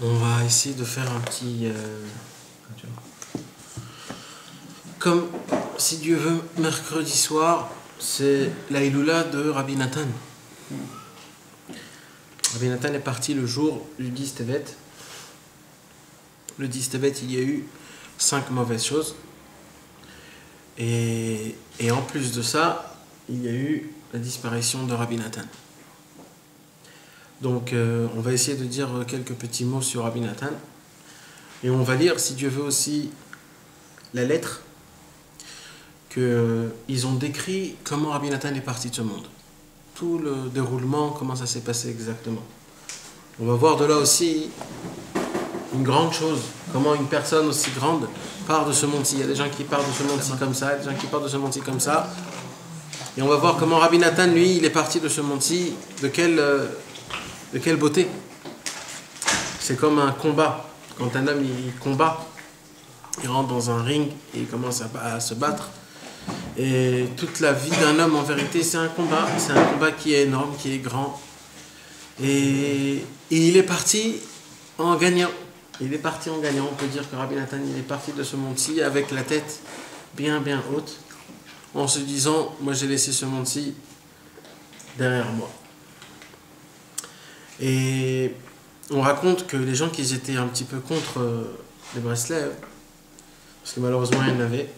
On va essayer de faire un petit... Comme, si Dieu veut, mercredi soir, c'est la Iloula de Rabbi Nathan. Rabbi Nathan est parti le jour du 10 Tevet. Le 10 Tevet, il y a eu 5 mauvaises choses. Et en plus de ça, il y a eu la disparition de Rabbi Nathan. Donc, on va essayer de dire quelques petits mots sur Rabbi Nathan. Et on va lire, si Dieu veut aussi, la lettre qu'ils ont décrit comment Rabbi Nathan est parti de ce monde. Tout le déroulement, comment ça s'est passé exactement. On va voir de là aussi une grande chose, comment une personne aussi grande part de ce monde-ci. Il y a des gens qui partent de ce monde-ci comme ça, des gens qui partent de ce monde-ci comme ça. Et on va voir comment Rabbi Nathan, lui, il est parti de ce monde-ci, de quelle beauté. C'est comme un combat. Quand un homme il combat, il rentre dans un ring et il commence à se battre. Et toute la vie d'un homme, en vérité, c'est un combat qui est énorme, qui est grand. Et il est parti en gagnant. Il est parti en gagnant. On peut dire que Rabbi Nathan, il est parti de ce monde-ci avec la tête bien, bien haute, en se disant, moi j'ai laissé ce monde-ci derrière moi. Et on raconte que les gens qui étaient un petit peu contre les Breslev, parce que malheureusement il y en avait,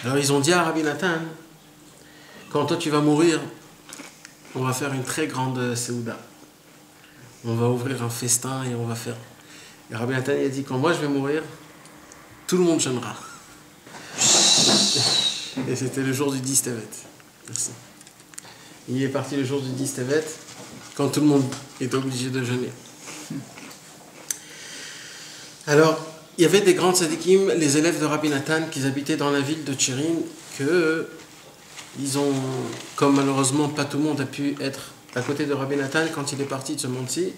alors ils ont dit à Rabbi Nathan, quand toi tu vas mourir, on va faire une très grande Seouda. On va ouvrir un festin et on va faire... Et Rabbi Nathan il a dit, quand moi je vais mourir, tout le monde jeûnera. Et c'était le jour du 10 Tevet. Merci. Il est parti le jour du 10 Tevet, quand tout le monde était obligé de jeûner. Alors, il y avait des grands tzadikim, les élèves de Rabbi Nathan, qui habitaient dans la ville de Tchirin, que ils ont, comme malheureusement pas tout le monde a pu être à côté de Rabbi Nathan quand il est parti de ce monde-ci,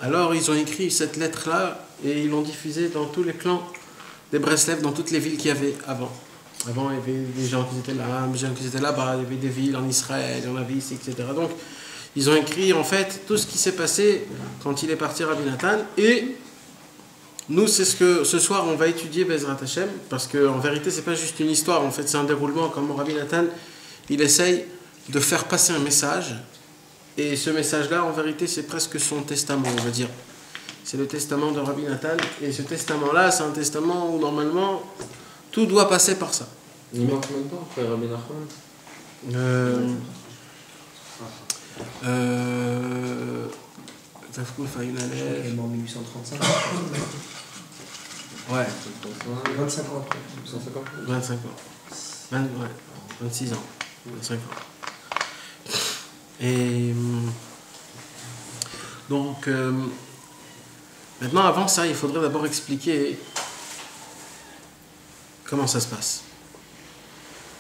alors ils ont écrit cette lettre-là et ils l'ont diffusée dans tous les clans des Breslev, dans toutes les villes qu'il y avait avant. Avant, il y avait des gens qui étaient là, des gens qui étaient là-bas, il y avait des villes en Israël, en Avis, etc. Donc, ils ont écrit en fait tout ce qui s'est passé quand il est parti Rabbi Nathan. Et nous, c'est ce que ce soir on va étudier Bezrat Hashem, parce qu'en vérité, c'est pas juste une histoire, en fait, c'est un déroulement. Comme Rabbi Nathan, il essaye de faire passer un message. Et ce message-là, en vérité, c'est presque son testament, on va dire. C'est le testament de Rabbi Nathan. Et ce testament-là, c'est un testament où normalement tout doit passer par ça. Il meurt combien de temps après Rabbi Nachman? Il est mort en 1835. Ouais. 25 ans après. 25 ans. 26 ans. 25 ans. Et donc, maintenant, avant ça, il faudrait d'abord expliquer comment ça se passe.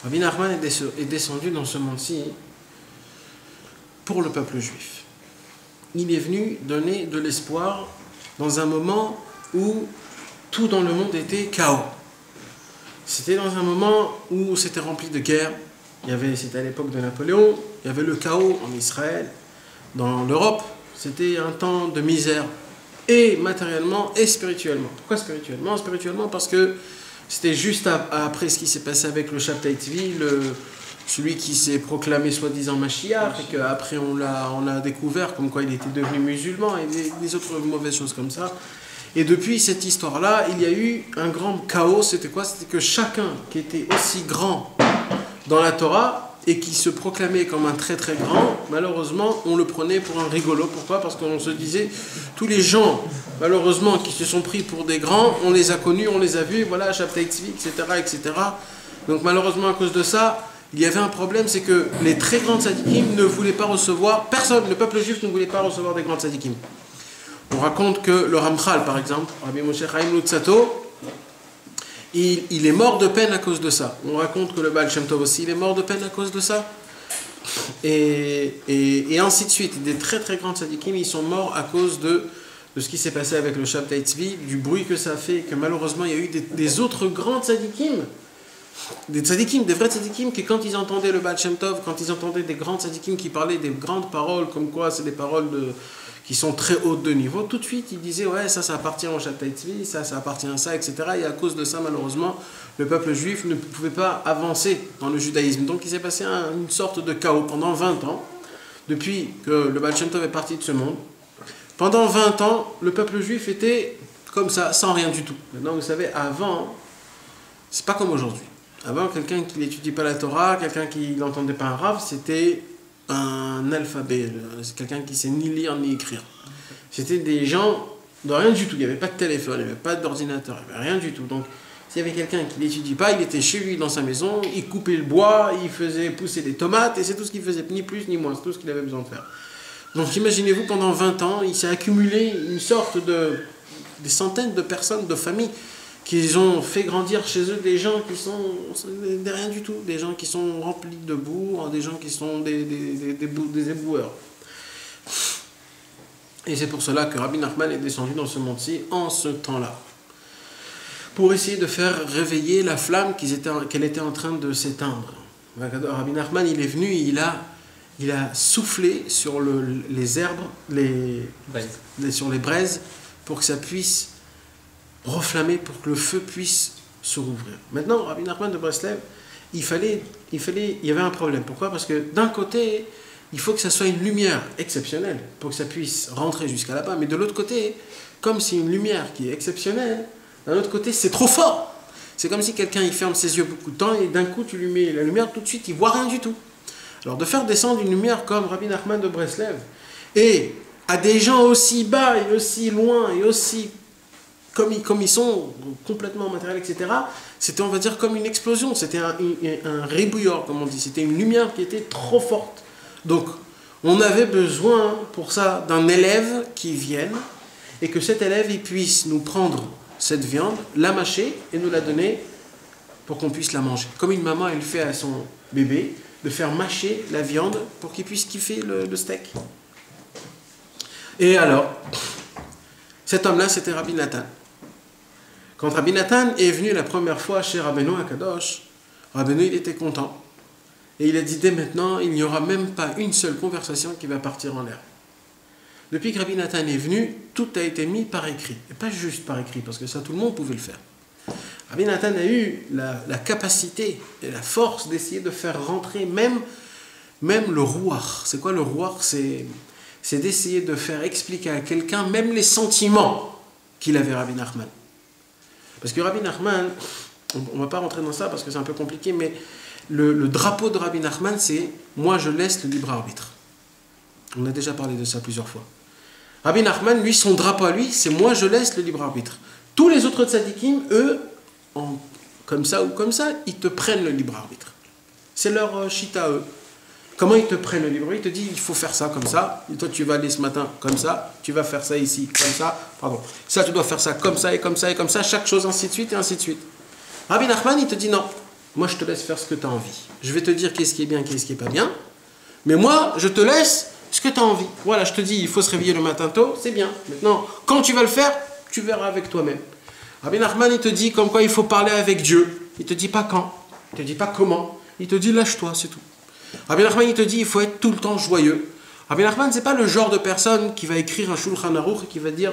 Rabbi Nachman est descendu dans ce monde-ci pour le peuple juif. Il est venu donner de l'espoir dans un moment où tout dans le monde était chaos. C'était dans un moment où c'était rempli de guerres. C'était à l'époque de Napoléon, il y avait le chaos en Israël, dans l'Europe. C'était un temps de misère, et matériellement et spirituellement. Pourquoi spirituellement? Spirituellement parce que c'était juste après ce qui s'est passé avec le Shabtai Tzvi, celui qui s'est proclamé soi-disant Mashiach, et qu'après on a découvert comme quoi il était devenu musulman, et des autres mauvaises choses comme ça. Et depuis cette histoire-là, il y a eu un grand chaos. C'était quoi? C'était que chacun qui était aussi grand dans la Torah et qui se proclamait comme un très très grand, malheureusement, on le prenait pour un rigolo. Pourquoi? Parce qu'on se disait, tous les gens, malheureusement, qui se sont pris pour des grands, on les a connus, on les a vus, voilà, Shabtai Tzvi, etc., etc. Donc malheureusement, à cause de ça, il y avait un problème, c'est que les très grands tzadikim ne voulaient pas recevoir, personne, le peuple juif ne voulait pas recevoir des grands tzadikim. On raconte que le Ramchal, par exemple, Rabbi Moshe Chaim Luzzatto, il est mort de peine à cause de ça. On raconte que le Baal Shem Tov aussi, il est mort de peine à cause de ça. Et ainsi de suite. Des très très grands tzadikim, ils sont morts à cause de ce qui s'est passé avec le Shabtai Tzvi, du bruit que ça fait, que malheureusement il y a eu des autres grands tzadikim, des vrais tzadikim, que quand ils entendaient le Baal Shem Tov, quand ils entendaient des grands tzadikim qui parlaient des grandes paroles, comme quoi c'est des paroles qui sont très hauts de niveau, tout de suite, ils disaient, ouais, ça appartient au Shabtai Tzvi, ça appartient à ça, etc. Et à cause de ça, malheureusement, le peuple juif ne pouvait pas avancer dans le judaïsme. Donc, il s'est passé une sorte de chaos pendant 20 ans, depuis que le Baal Shem Tov est parti de ce monde. Pendant 20 ans, le peuple juif était comme ça, sans rien du tout. Maintenant, vous savez, avant, c'est pas comme aujourd'hui. Avant, quelqu'un qui n'étudie pas la Torah, quelqu'un qui n'entendait pas un rav, c'était un alphabet. C'est quelqu'un qui sait ni lire ni écrire. C'était des gens de rien du tout. Il n'y avait pas de téléphone, il n'y avait pas d'ordinateur, il n'y avait rien du tout. Donc, s'il y avait quelqu'un qui n'étudie pas, il était chez lui dans sa maison, il coupait le bois, il faisait pousser des tomates, et c'est tout ce qu'il faisait, ni plus ni moins, c'est tout ce qu'il avait besoin de faire. Donc, imaginez-vous, pendant 20 ans, il s'est accumulé une sorte des centaines de personnes, de familles, qu'ils ont fait grandir chez eux des gens qui sont des rien du tout, des gens qui sont remplis de boue, des gens qui sont des éboueurs. Et c'est pour cela que Rabbi Nachman est descendu dans ce monde-ci en ce temps-là, pour essayer de faire réveiller la flamme qu'elle était en train de s'éteindre. Rabbi Nachman, il est venu, il a soufflé sur les herbes, sur les braises, pour que ça puisse reflammer, pour que le feu puisse se rouvrir. Maintenant, Rabbi Nachman de Breslev, il y avait un problème. Pourquoi? Parce que d'un côté, il faut que ça soit une lumière exceptionnelle pour que ça puisse rentrer jusqu'à là-bas. Mais de l'autre côté, comme c'est une lumière qui est exceptionnelle, d'un autre côté, c'est trop fort. C'est comme si quelqu'un il ferme ses yeux beaucoup de temps et d'un coup, tu lui mets la lumière, tout de suite, il ne voit rien du tout. Alors, de faire descendre une lumière comme Rabbi Nachman de Breslev et à des gens aussi bas et aussi loin et aussi comme ils sont complètement matériels, etc., c'était, on va dire, comme une explosion. C'était un ribouilleur, comme on dit. C'était une lumière qui était trop forte. Donc, on avait besoin, pour ça, d'un élève qui vienne et que cet élève, il puisse nous prendre cette viande, la mâcher et nous la donner pour qu'on puisse la manger. Comme une maman, elle fait à son bébé, de faire mâcher la viande pour qu'il puisse kiffer le steak. Et alors, cet homme-là, c'était Rabbi Nathan. Quand Rabbi Nathan est venu la première fois chez Rabbeinu à Kadosh, Rabbeinu, il était content. Et il a dit, dès maintenant, il n'y aura même pas une seule conversation qui va partir en l'air. Depuis que Rabbi Nathan est venu, tout a été mis par écrit. Et pas juste par écrit, parce que ça, tout le monde pouvait le faire. Rabbi Nathan a eu la capacité et la force d'essayer de faire rentrer même le rouar. C'est quoi le rouar? C'est d'essayer de faire expliquer à quelqu'un même les sentiments qu'il avait Rabbi Nachman. Parce que Rabbi Nachman, on ne va pas rentrer dans ça parce que c'est un peu compliqué, mais le drapeau de Rabbi Nachman, c'est « moi je laisse le libre arbitre ». On a déjà parlé de ça plusieurs fois. Rabbi Nachman, lui, son drapeau à lui, c'est « moi je laisse le libre arbitre ». Tous les autres tzadikim, eux, comme ça ou comme ça, ils te prennent le libre arbitre. C'est leur shita, eux. Comment ils te prennent le libre arbitre? Ils te disent il faut faire ça comme ça, et toi tu vas aller ce matin comme ça, tu vas faire ça ici comme ça, pardon. Ça tu dois faire ça comme ça et comme ça et comme ça, chaque chose ainsi de suite et ainsi de suite. Rabbi Nachman, il te dit non, moi je te laisse faire ce que tu as envie. Je vais te dire qu'est-ce qui est bien, qu'est-ce qui n'est pas bien, mais moi je te laisse ce que tu as envie. Voilà, je te dis il faut se réveiller le matin tôt, c'est bien. Maintenant, quand tu vas le faire, tu verras avec toi-même. Rabbi Nachman, il te dit comme quoi il faut parler avec Dieu. Il te dit pas quand, il te dit pas comment, il te dit lâche-toi, c'est tout. Rabbi Nachman, il te dit il faut être tout le temps joyeux. Rabbi Nachman, c'est pas le genre de personne qui va écrire un Shulchan Aruch et qui va dire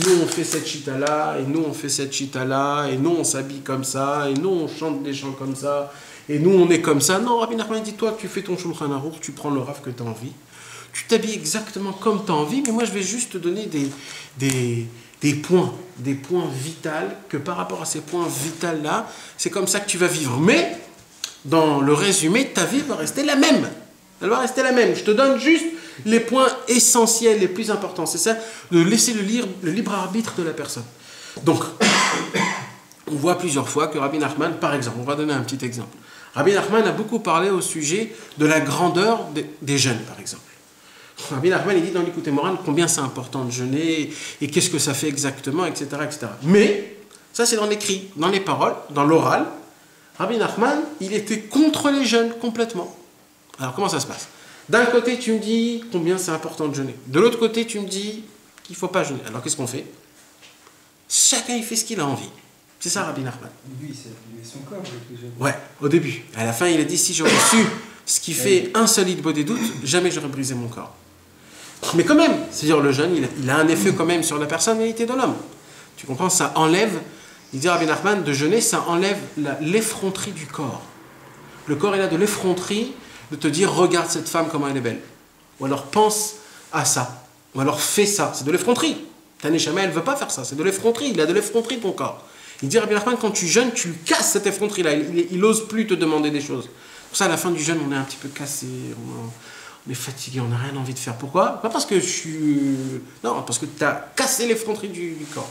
nous on fait cette chita là, et nous on fait cette chita là, et nous on s'habille comme ça, et nous on chante des chants comme ça, et nous on est comme ça. Non, Rabbi Nachman dit toi tu fais ton Shulchan Aruch, tu prends le raf que tu as envie, tu t'habilles exactement comme tu as envie, mais moi je vais juste te donner des points vitaux, que par rapport à ces points vitaux là, c'est comme ça que tu vas vivre. Mais dans le résumé, ta vie va rester la même. Elle va rester la même. Je te donne juste les points essentiels, les plus importants. C'est ça, de laisser le libre arbitre de la personne. Donc, on voit plusieurs fois que Rabbi Nachman, par exemple, on va donner un petit exemple. Rabbi Nachman a beaucoup parlé au sujet de la grandeur des jeûnes, par exemple. Rabbi Nachman, il dit dans l'Écoute Moral combien c'est important de jeûner et qu'est-ce que ça fait exactement, etc., etc. Mais, ça c'est dans l'écrit, dans les paroles, dans l'oral. Rabbi Nachman, il était contre les jeûnes complètement. Alors comment ça se passe? D'un côté, tu me dis combien c'est important de jeûner. De l'autre côté, tu me dis qu'il ne faut pas jeûner. Alors qu'est-ce qu'on fait? Chacun, il fait ce qu'il a envie. C'est ça, Rabbi Nachman. Au début, il s'est abîmé son corps avec les jeûnes. Ouais, au début. À la fin, il a dit si j'aurais su ce qui fait un seul idbo des doutes, jamais j'aurais brisé mon corps. Mais quand même, c'est-à-dire le jeûne, il a un effet quand même sur la personnalité de l'homme. Tu comprends? Ça enlève, il dit Rabbi Nachman, de jeûner, ça enlève l'effronterie du corps. Le corps, il a de l'effronterie de te dire, regarde cette femme, comment elle est belle. Ou alors pense à ça. Ou alors fais ça. C'est de l'effronterie. Ta neshama, elle ne veut pas faire ça. C'est de l'effronterie. Il a de l'effronterie ton corps. Il dit Rabbi Nachman, quand tu jeûnes, tu casses cette effronterie-là. Il n'ose plus te demander des choses. Pour ça, à la fin du jeûne, on est un petit peu cassé. On est fatigué, on n'a rien envie de faire. Pourquoi? Pas parce que je suis... Non, parce que tu as cassé l'effronterie du corps.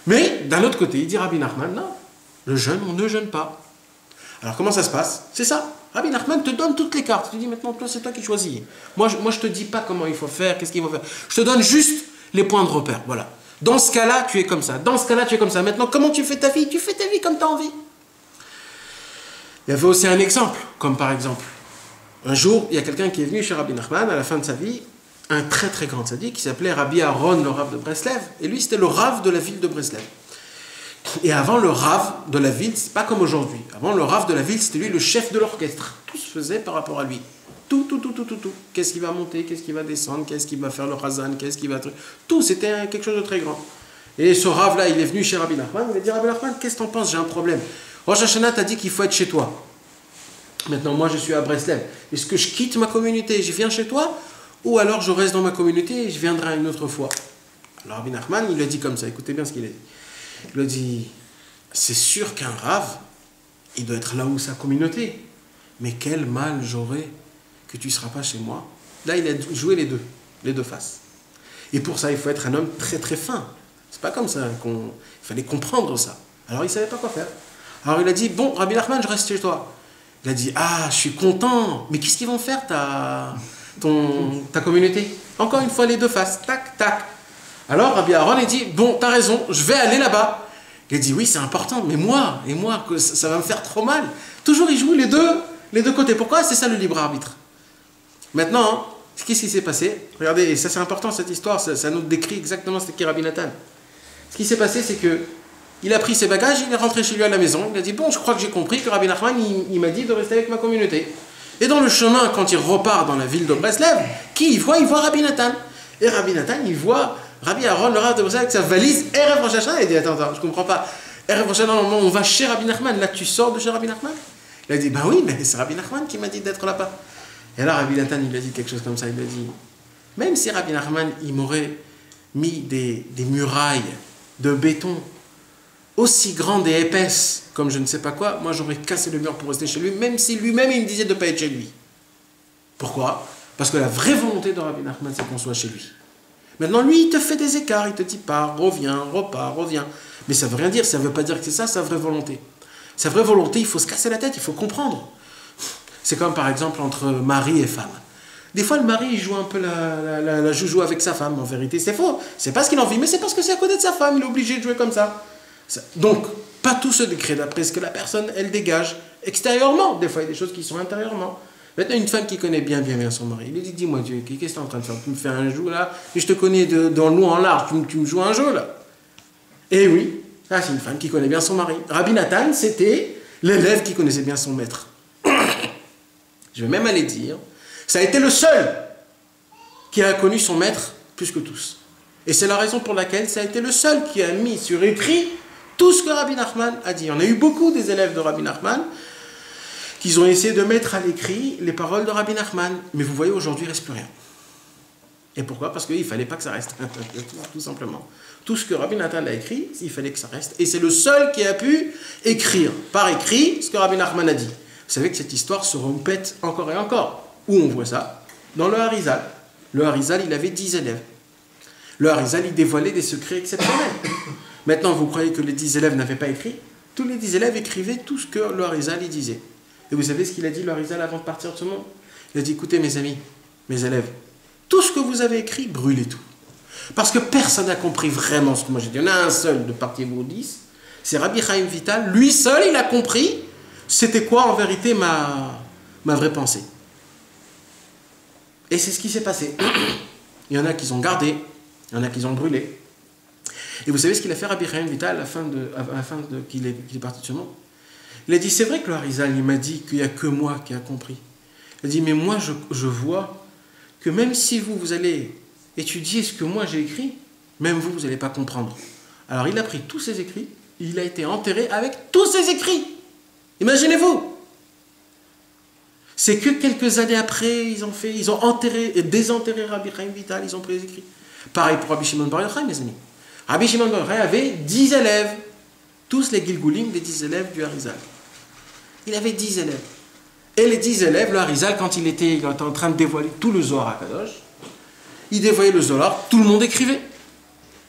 Mais, d'un autre côté, il dit Rabbi Nachman, non, le jeûne, on ne jeûne pas. Alors, comment ça se passe? C'est ça. Rabbi Nachman te donne toutes les cartes. Il te dit, maintenant, toi, c'est toi qui choisis. Moi, je ne te dis pas comment il faut faire, qu'est-ce qu'il faut faire. Je te donne juste les points de repère. Voilà. Dans ce cas-là, tu es comme ça. Dans ce cas-là, tu es comme ça. Maintenant, comment tu fais ta vie? Tu fais ta vie comme tu as envie. Il y avait aussi un exemple, comme par exemple, un jour, il y a quelqu'un qui est venu chez Rabbi Nachman à la fin de sa vie, un très très grand tzaddik qui s'appelait Rabbi Aaron, le Rav de Breslev. Et lui, c'était le Rav de la ville de Breslev. Et avant le Rav de la ville, c'est pas comme aujourd'hui. Avant le Rav de la ville, c'était lui le chef de l'orchestre. Tout se faisait par rapport à lui. Tout. Qu'est-ce qui va monter, qu'est-ce qui va descendre, qu'est-ce qui va faire le Hazan, qu'est-ce qui va... Tout, c'était quelque chose de très grand. Et ce Rav-là, il est venu chez Rabbi Nachman, il a dit, Rabbi Nachman, qu'est-ce que t'en penses? J'ai un problème. Rosh Hashanah t'a dit qu'il faut être chez toi. Maintenant, moi, je suis à Breslev. Est-ce que je quitte ma communauté et je viens chez toi? Ou alors je reste dans ma communauté et je viendrai une autre fois? Alors Rabbi Nachman, il a dit comme ça, écoutez bien ce qu'il a dit. Il a dit, c'est sûr qu'un Rav, il doit être là où sa communauté. Mais quel mal j'aurais que tu ne seras pas chez moi. Là, il a joué les deux faces. Et pour ça, il faut être un homme très très fin. C'est pas comme ça il fallait comprendre ça. Alors il ne savait pas quoi faire. Alors il a dit, bon, Rabbi Nachman, je reste chez toi. Il a dit, ah, je suis content. Mais qu'est-ce qu'ils vont faire ta communauté? Encore une fois, les deux faces. Tac, tac. Alors Rabbi Aaron, il dit, bon, t'as raison, je vais aller là-bas. Il a dit, oui, c'est important, mais moi, que ça va me faire trop mal. Toujours, il joue les deux côtés. Pourquoi? C'est ça le libre arbitre. Maintenant, qu'est-ce qui s'est passé? Regardez, et ça c'est important cette histoire, ça nous décrit exactement ce qu'est Rabbi Nathan. Ce qui s'est passé, c'est que il a pris ses bagages, il est rentré chez lui à la maison, il a dit, bon, je crois que j'ai compris que Rabbi Nachman, il m'a dit de rester avec ma communauté. Et dans le chemin, quand il repart dans la ville de Breslev, qui il voit Rabbi Nathan. Et Rabbi Nathan, il voit Rabbi Aaron, le Rav de Breslev, avec sa valise, Erev Rosh Hashanah. Il dit, attends, je comprends pas. Erev Rosh Hashanah, normalement, on va chez Rabbi Nachman. Là, tu sors de chez Rabbi Nachman? Il a dit, ben oui, mais c'est Rabbi Nachman qui m'a dit d'être là-bas. Et là, Rabbi Nathan, il a dit quelque chose comme ça. Il a dit, même si Rabbi Nachman, il m'aurait mis des murailles de béton aussi grandes et épaisses, comme je ne sais pas quoi, moi, j'aurais cassé le mur pour rester chez lui, même si lui-même, il me disait de ne pas être chez lui. Pourquoi? Parce que la vraie volonté de Rabbi Nachman, c'est qu'on soit chez lui. Maintenant, lui, il te fait des écarts, il te dit pars, reviens, repars, reviens. Mais ça ne veut rien dire, ça ne veut pas dire que c'est ça sa vraie volonté. Sa vraie volonté, il faut se casser la tête, il faut comprendre. C'est comme par exemple entre mari et femme. Des fois, le mari, il joue un peu la joujou avec sa femme. En vérité, c'est faux. C'est pas ce qu'il a envie, mais c'est parce que c'est à côté de sa femme. Il est obligé de jouer comme ça. Donc, pas tout se décret d'après ce que la personne, elle dégage extérieurement. Des fois, il y a des choses qui sont intérieurement. Maintenant, une femme qui connaît bien son mari, il lui dit, dis-moi, qu'est-ce que tu es en train de faire? Tu me fais un jeu là, et je te connais dans le long en large, tu me joues un jeu là. Et oui, ça c'est une femme qui connaît bien son mari. Rabbi Nathan, c'était l'élève qui connaissait bien son maître. Je vais même aller dire, ça a été le seul qui a connu son maître plus que tous. Et c'est la raison pour laquelle ça a été le seul qui a mis sur écrit tout ce que Rabbi Nachman a dit. On a eu beaucoup des élèves de Rabbi Nachman qu'ils ont essayé de mettre à l'écrit les paroles de Rabbi Nachman. Mais vous voyez, aujourd'hui, il ne reste plus rien. Et pourquoi? Parce qu'il ne fallait pas que ça reste, tout simplement. Tout ce que Rabbi Nathan a écrit, il fallait que ça reste. Et c'est le seul qui a pu écrire, par écrit, ce que Rabbi Nachman a dit. Vous savez que cette histoire se répète encore et encore. Où on voit ça? Dans le Harizal. Le Harizal, il avait 10 élèves. Le Harizal, il dévoilait des secrets exceptionnels. Maintenant, vous croyez que les 10 élèves n'avaient pas écrit? Tous les 10 élèves écrivaient tout ce que le Harizal il disait. Et vous savez ce qu'il a dit, le Harizal, avant de partir de ce monde? Il a dit, écoutez mes amis, mes élèves, tout ce que vous avez écrit, brûlez tout. Parce que personne n'a compris vraiment ce que moi j'ai dit. Il y en a un seul de parmi vous 10, c'est Rabbi Chaim Vital. Lui seul, il a compris c'était quoi en vérité ma vraie pensée. Et c'est ce qui s'est passé. Il y en a qui ont gardé, il y en a qui ont brûlé. Et vous savez ce qu'il a fait Rabbi Chaim Vital à la fin qu'il est parti de ce monde? Il a dit, c'est vrai que le Harizal, il m'a dit qu'il n'y a que moi qui a compris. Il a dit, mais moi, je vois que même si vous allez étudier ce que moi j'ai écrit, même vous n'allez pas comprendre. Alors il a pris tous ses écrits, il a été enterré avec tous ses écrits. Imaginez-vous. C'est que quelques années après, ils ont enterré et désenterré Rabbi Chaim Vital, ils ont pris les écrits. Pareil pour Rabbi Shimon Bar Yochai, mes amis. Rabbi Shimon Bar Yochai avait 10 élèves, tous les Gilgulim des 10 élèves du Harizal. Il avait 10 élèves. Et les 10 élèves, le Harizal, quand il était en train de dévoiler tout le Zohar à Kadosh, il dévoyait le Zohar, tout le monde écrivait.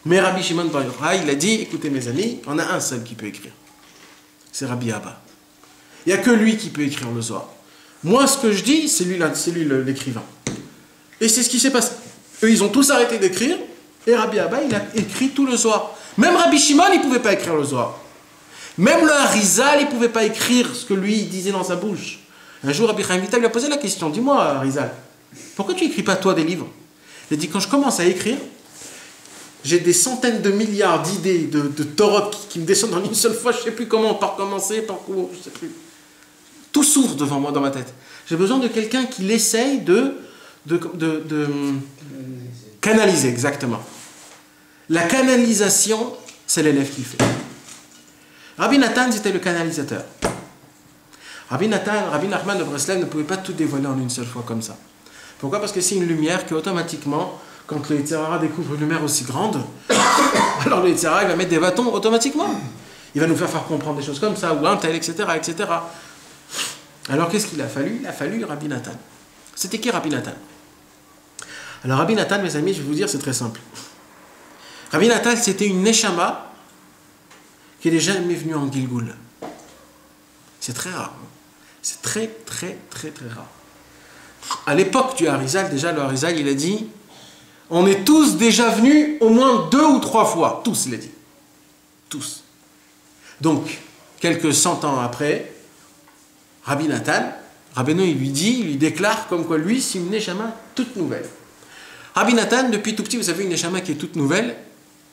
Mais Rabbi Shimon Bar Yochai, il a dit, écoutez mes amis, on a un seul qui peut écrire. C'est Rabbi Abba. Il n'y a que lui qui peut écrire le Zohar. Moi, ce que je dis, c'est lui l'écrivain. Et c'est ce qui s'est passé. Eux, ils ont tous arrêté d'écrire, et Rabbi Abba, il a écrit tout le Zohar. Même Rabbi Shimon, il ne pouvait pas écrire le Zohar. Même le Harizal, il ne pouvait pas écrire ce que lui, il disait dans sa bouche. Un jour, Rabbi Chaim Vital lui a posé la question, dis-moi, Harizal, pourquoi tu n'écris pas toi des livres? Il a dit, quand je commence à écrire, j'ai des centaines de milliards d'idées, de Torah qui me descendent en une seule fois, je ne sais plus comment, par commencer, par quoi, je ne sais plus. Tout s'ouvre devant moi, dans ma tête. J'ai besoin de quelqu'un qui l'essaye de canaliser, exactement. La canalisation, c'est l'élève qui le fait. Rabbi Nathan, c'était le canalisateur. Rabbi Nachman de Breslev ne pouvait pas tout dévoiler en une seule fois comme ça. Pourquoi? Parce que c'est une lumière qui automatiquement, quand le Yetzer Hara découvre une lumière aussi grande, alors le Yetzer Hara, il va mettre des bâtons automatiquement. Il va nous faire comprendre des choses comme ça, ou un tel, etc., etc. Alors qu'est-ce qu'il a fallu? Il a fallu Rabbi Nathan. C'était qui Rabbi Nathan? Alors Rabbi Nathan, mes amis, je vais vous dire, c'est très simple. Rabbi Nathan, c'était une neshama qui n'est jamais venue en Gilgul. C'est très rare. C'est très, très, très, très rare. À l'époque du Harizal, déjà, le Harizal, il a dit, on est tous déjà venus au moins 2 ou 3 fois. Tous, il a dit. Tous. Donc, quelques 100 ans après, Rabbi Nathan, Rabbeinu, il lui déclare comme quoi lui, c'est une neshama toute nouvelle. Rabbi Nathan, depuis tout petit, vous savez, une neshama qui est toute nouvelle,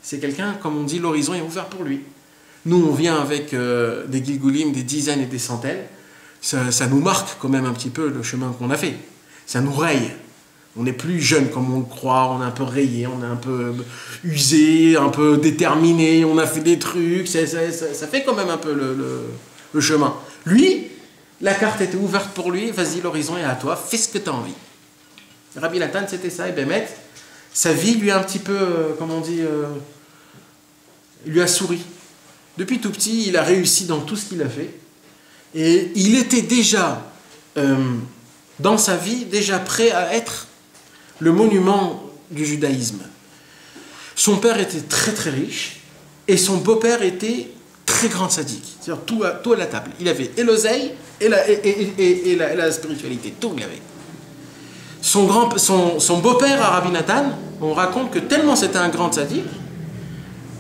c'est quelqu'un, comme on dit, l'horizon est ouvert pour lui. Nous, on vient avec des Gilgulim, des dizaines et des centaines. Ça nous marque quand même un petit peu le chemin qu'on a fait. Ça nous raye. On n'est plus jeune comme on le croit, on est un peu rayé, on est un peu usé, un peu déterminé, on a fait des trucs, ça fait quand même un peu le chemin. Lui, la carte était ouverte pour lui, vas-y, l'horizon est à toi, fais ce que tu as envie. Rabbi Nathan, c'était ça, et Bémet, sa vie lui a un petit peu, il lui a souri. Depuis tout petit, il a réussi dans tout ce qu'il a fait. Et il était déjà, dans sa vie, déjà prêt à être le monument du judaïsme. Son père était très très riche, et son beau-père était très grand sadique. C'est-à-dire tout à la table. Il avait et l'oseille, et la spiritualité, tout il avait. Son beau-père, à Rabbi Nathan, on raconte que tellement c'était un grand sadique,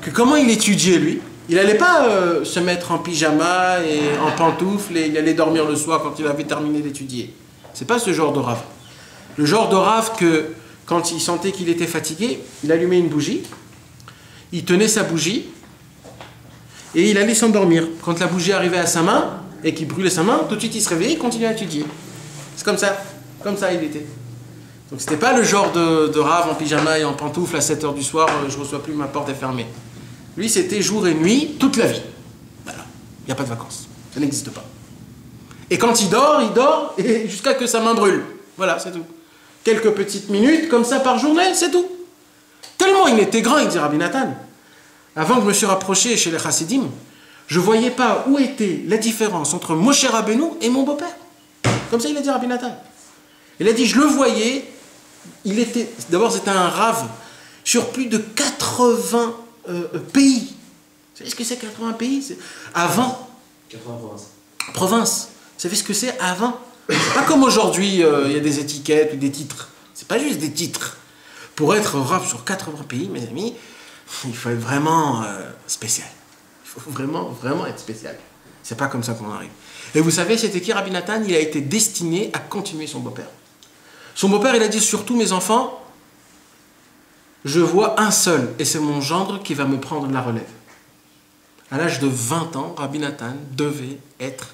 que comment il étudiait lui, il n'allait pas se mettre en pyjama et en pantoufles et il allait dormir le soir quand il avait terminé d'étudier. C'est pas ce genre de rave. Le genre de rave que quand il sentait qu'il était fatigué, il allumait une bougie, il tenait sa bougie et il allait s'endormir. Quand la bougie arrivait à sa main et qu'il brûlait sa main, tout de suite il se réveillait et continuait à étudier. C'est comme ça il était. Donc c'était pas le genre de rave en pyjama et en pantoufles à 7h du soir, je reçois plus, ma porte est fermée. Lui, c'était jour et nuit, toute la vie. Voilà. Il n'y a pas de vacances. Ça n'existe pas. Et quand il dort, et jusqu'à que sa main brûle. Voilà, c'est tout. Quelques petites minutes, comme ça, par journée, c'est tout. Tellement il était grand, il dit Rabbi Nathan. Avant que je me suis rapproché chez les Chassidim, je ne voyais pas où était la différence entre Moshe Rabbeinu et mon beau-père. Comme ça, il a dit Rabbi Nathan. Il a dit, je le voyais, d'abord, c'était un rave sur plus de 80 pays. Vous savez ce que c'est 80 pays? Avant. 80 provinces. Province. Vous savez ce que c'est avant? C'est pas comme aujourd'hui, il y a des étiquettes ou des titres. C'est pas juste des titres. Pour être rap sur 80 pays, mes amis, il faut être vraiment spécial. Il faut vraiment, vraiment être spécial. C'est pas comme ça qu'on arrive. Et vous savez, c'était qui Rabbi Nathan? Il a été destiné à continuer son beau-père. Son beau-père, il a dit, surtout mes enfants, je vois un seul, et c'est mon gendre qui va me prendre la relève. À l'âge de 20 ans, Rabbi Nathan devait être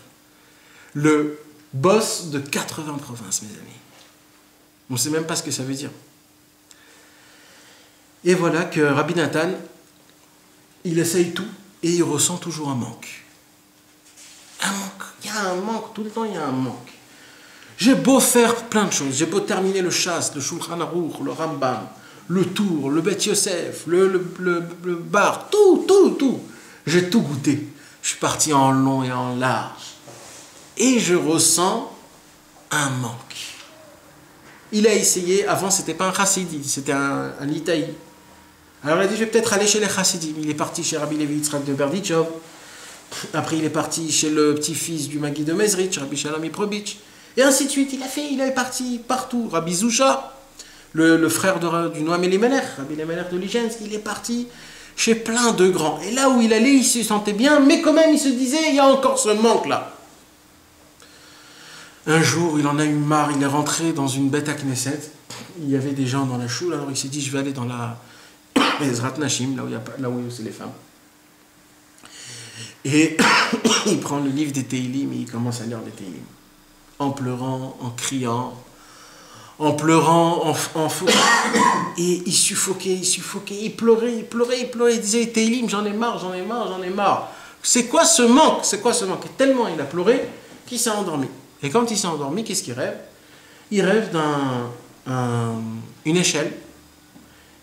le boss de 80 provinces, mes amis. On ne sait même pas ce que ça veut dire. Et voilà que Rabbi Nathan, il essaye tout et il ressent toujours un manque. Un manque. Il y a un manque. Tout le temps, il y a un manque. J'ai beau faire plein de choses. J'ai beau terminer le Shas, le Shulchan Aruch, le Rambam, le Tour, le Bet Yosef, le Bar, tout. J'ai tout goûté. Je suis parti en long et en large. Et je ressens un manque. Il a essayé, avant c'était pas un chassidi, c'était un litaï. Alors il a dit, je vais peut-être aller chez les chassidim. Il est parti chez Rabbi Levi Yitzhak de Berdichov. Après il est parti chez le petit-fils du Magui de Mezrich, Rabbi Shalom Iprobitch. Et ainsi de suite, il est parti partout. Rabbi Zusha, le frère du Noam Elimelech, Rabbi Elimelech de Ligensk, il est parti chez plein de grands. Et là où il allait, il se sentait bien, mais quand même il se disait, il y a encore ce manque-là. Un jour, il en a eu marre, il est rentré dans une bête à Knesset. Il y avait des gens dans la choule, alors il s'est dit, je vais aller dans la Ezrat Nashim, là où c'est les femmes. Et il prend le livre des Teilim et il commence à lire les Teilim. En pleurant, en criant, en fou. Et il suffoquait, il pleurait, il disait, Teilim, j'en ai marre. C'est quoi ce manque? Et tellement il a pleuré qu'il s'est endormi. Et quand il s'est endormi, qu'est-ce qu'il rêve? Il rêve d'une échelle.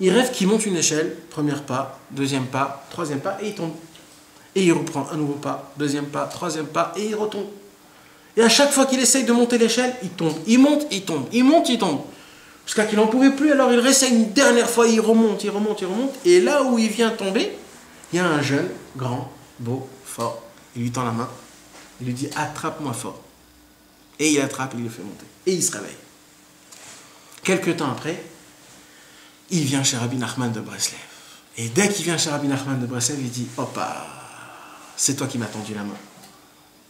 Il rêve qu'il monte une échelle, premier pas, deuxième pas, troisième pas, et il tombe. Et il reprend un nouveau pas, deuxième pas, troisième pas, et il retombe. Et à chaque fois qu'il essaye de monter l'échelle, il tombe. Il monte, il tombe. Jusqu'à qu'il n'en pouvait plus, alors il réessaye une dernière fois, il remonte. Et là où il vient tomber, il y a un jeune, grand, beau, fort. Il lui tend la main, il lui dit, attrape-moi fort. Et il attrape, il le fait monter. Et il se réveille. Quelque temps après, il vient chez Rabbi Nachman de Breslev. Et dès qu'il vient chez Rabbi Nachman de Breslev, il dit, Opa, c'est toi qui m'as tendu la main.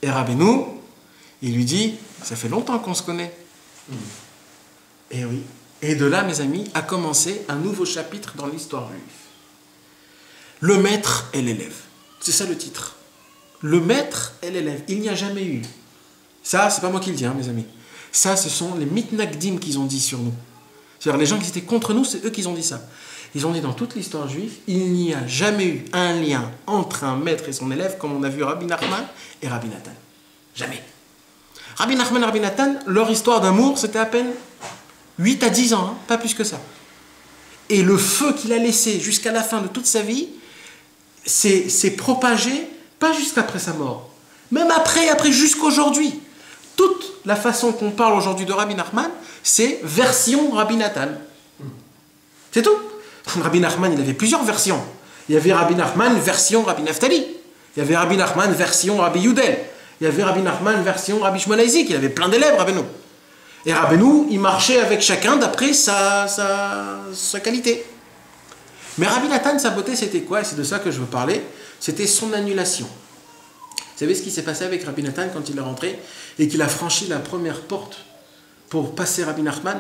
Et Rabbeinu, il lui dit, ça fait longtemps qu'on se connaît. Et oui. Et de là, mes amis, a commencé un nouveau chapitre dans l'histoire juive. Le maître et l'élève. C'est ça le titre. Le maître et l'élève. Il n'y a jamais eu. Ça, c'est pas moi qui le dis, mes amis. Ça, ce sont les mitnagdim qu'ils ont dit sur nous. C'est-à-dire les gens qui étaient contre nous, c'est eux qui ont dit ça. Ils ont dit dans toute l'histoire juive, il n'y a jamais eu un lien entre un maître et son élève, comme on a vu Rabbi Nachman et Rabbi Nathan. Jamais. Rabbi Nachman et Rabbi Nathan, leur histoire d'amour, c'était à peine 8 à 10 ans, pas plus que ça. Et le feu qu'il a laissé jusqu'à la fin de toute sa vie, s'est propagé, pas jusqu'après sa mort, même après jusqu'aujourd'hui. Toute la façon qu'on parle aujourd'hui de Rabbi Nachman, c'est version Rabbi Nathan. C'est tout. Rabbi Nachman, il avait plusieurs versions. Il y avait Rabbi Nachman version Rabbi Naftali. Il y avait Rabbi Nachman version Rabbi Yudel. Il y avait Rabbi Nachman version Rabbi Shimon Aizik. Il avait plein d'élèves, Rabbeinu. Et Rabbeinu, il marchait avec chacun d'après sa qualité. Mais Rabbi Nathan, sa beauté, c'était quoi? Et c'est de ça que je veux parler. C'était son annulation. Vous savez ce qui s'est passé avec Rabbi Nathan quand il est rentré et qu'il a franchi la première porte pour passer Rabbi Nachman?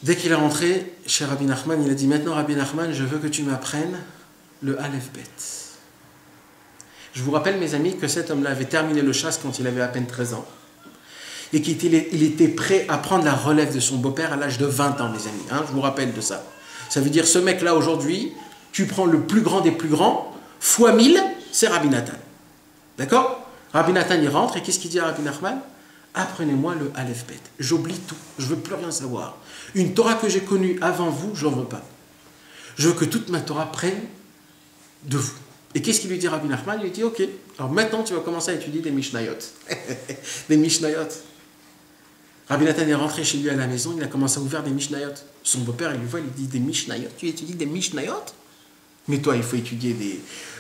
Dès qu'il est rentré chez Rabbi Nachman, il a dit, maintenant Rabbi Nachman, je veux que tu m'apprennes le Aleph Bet. Je vous rappelle, mes amis, que cet homme-là avait terminé le chasse quand il avait à peine 13 ans. Et qu'il était prêt à prendre la relève de son beau-père à l'âge de 20 ans, mes amis. Je vous rappelle de ça. Ça veut dire, ce mec-là, aujourd'hui, tu prends le plus grand des plus grands, fois 1000, c'est Rabbi Nathan. D'accord? Rabbi Nathan, il rentre, et qu'est-ce qu'il dit à Rabbi Nachman? Apprenez-moi le Aleph Bet. J'oublie tout. Je ne veux plus rien savoir. Une Torah que j'ai connue avant vous, je n'en veux pas. Je veux que toute ma Torah prenne de vous. Et qu'est-ce qu'il lui dit Rabbi Nachman? Il lui dit, ok, alors maintenant tu vas commencer à étudier des Mishnayot. Des Mishnayot. Rabbi Nathan est rentré chez lui à la maison, il a commencé à ouvrir des Mishnayot. Son beau-père, il lui voit, il lui dit, des Mishnayot? Tu étudies des Mishnayot? Mais toi, il faut étudier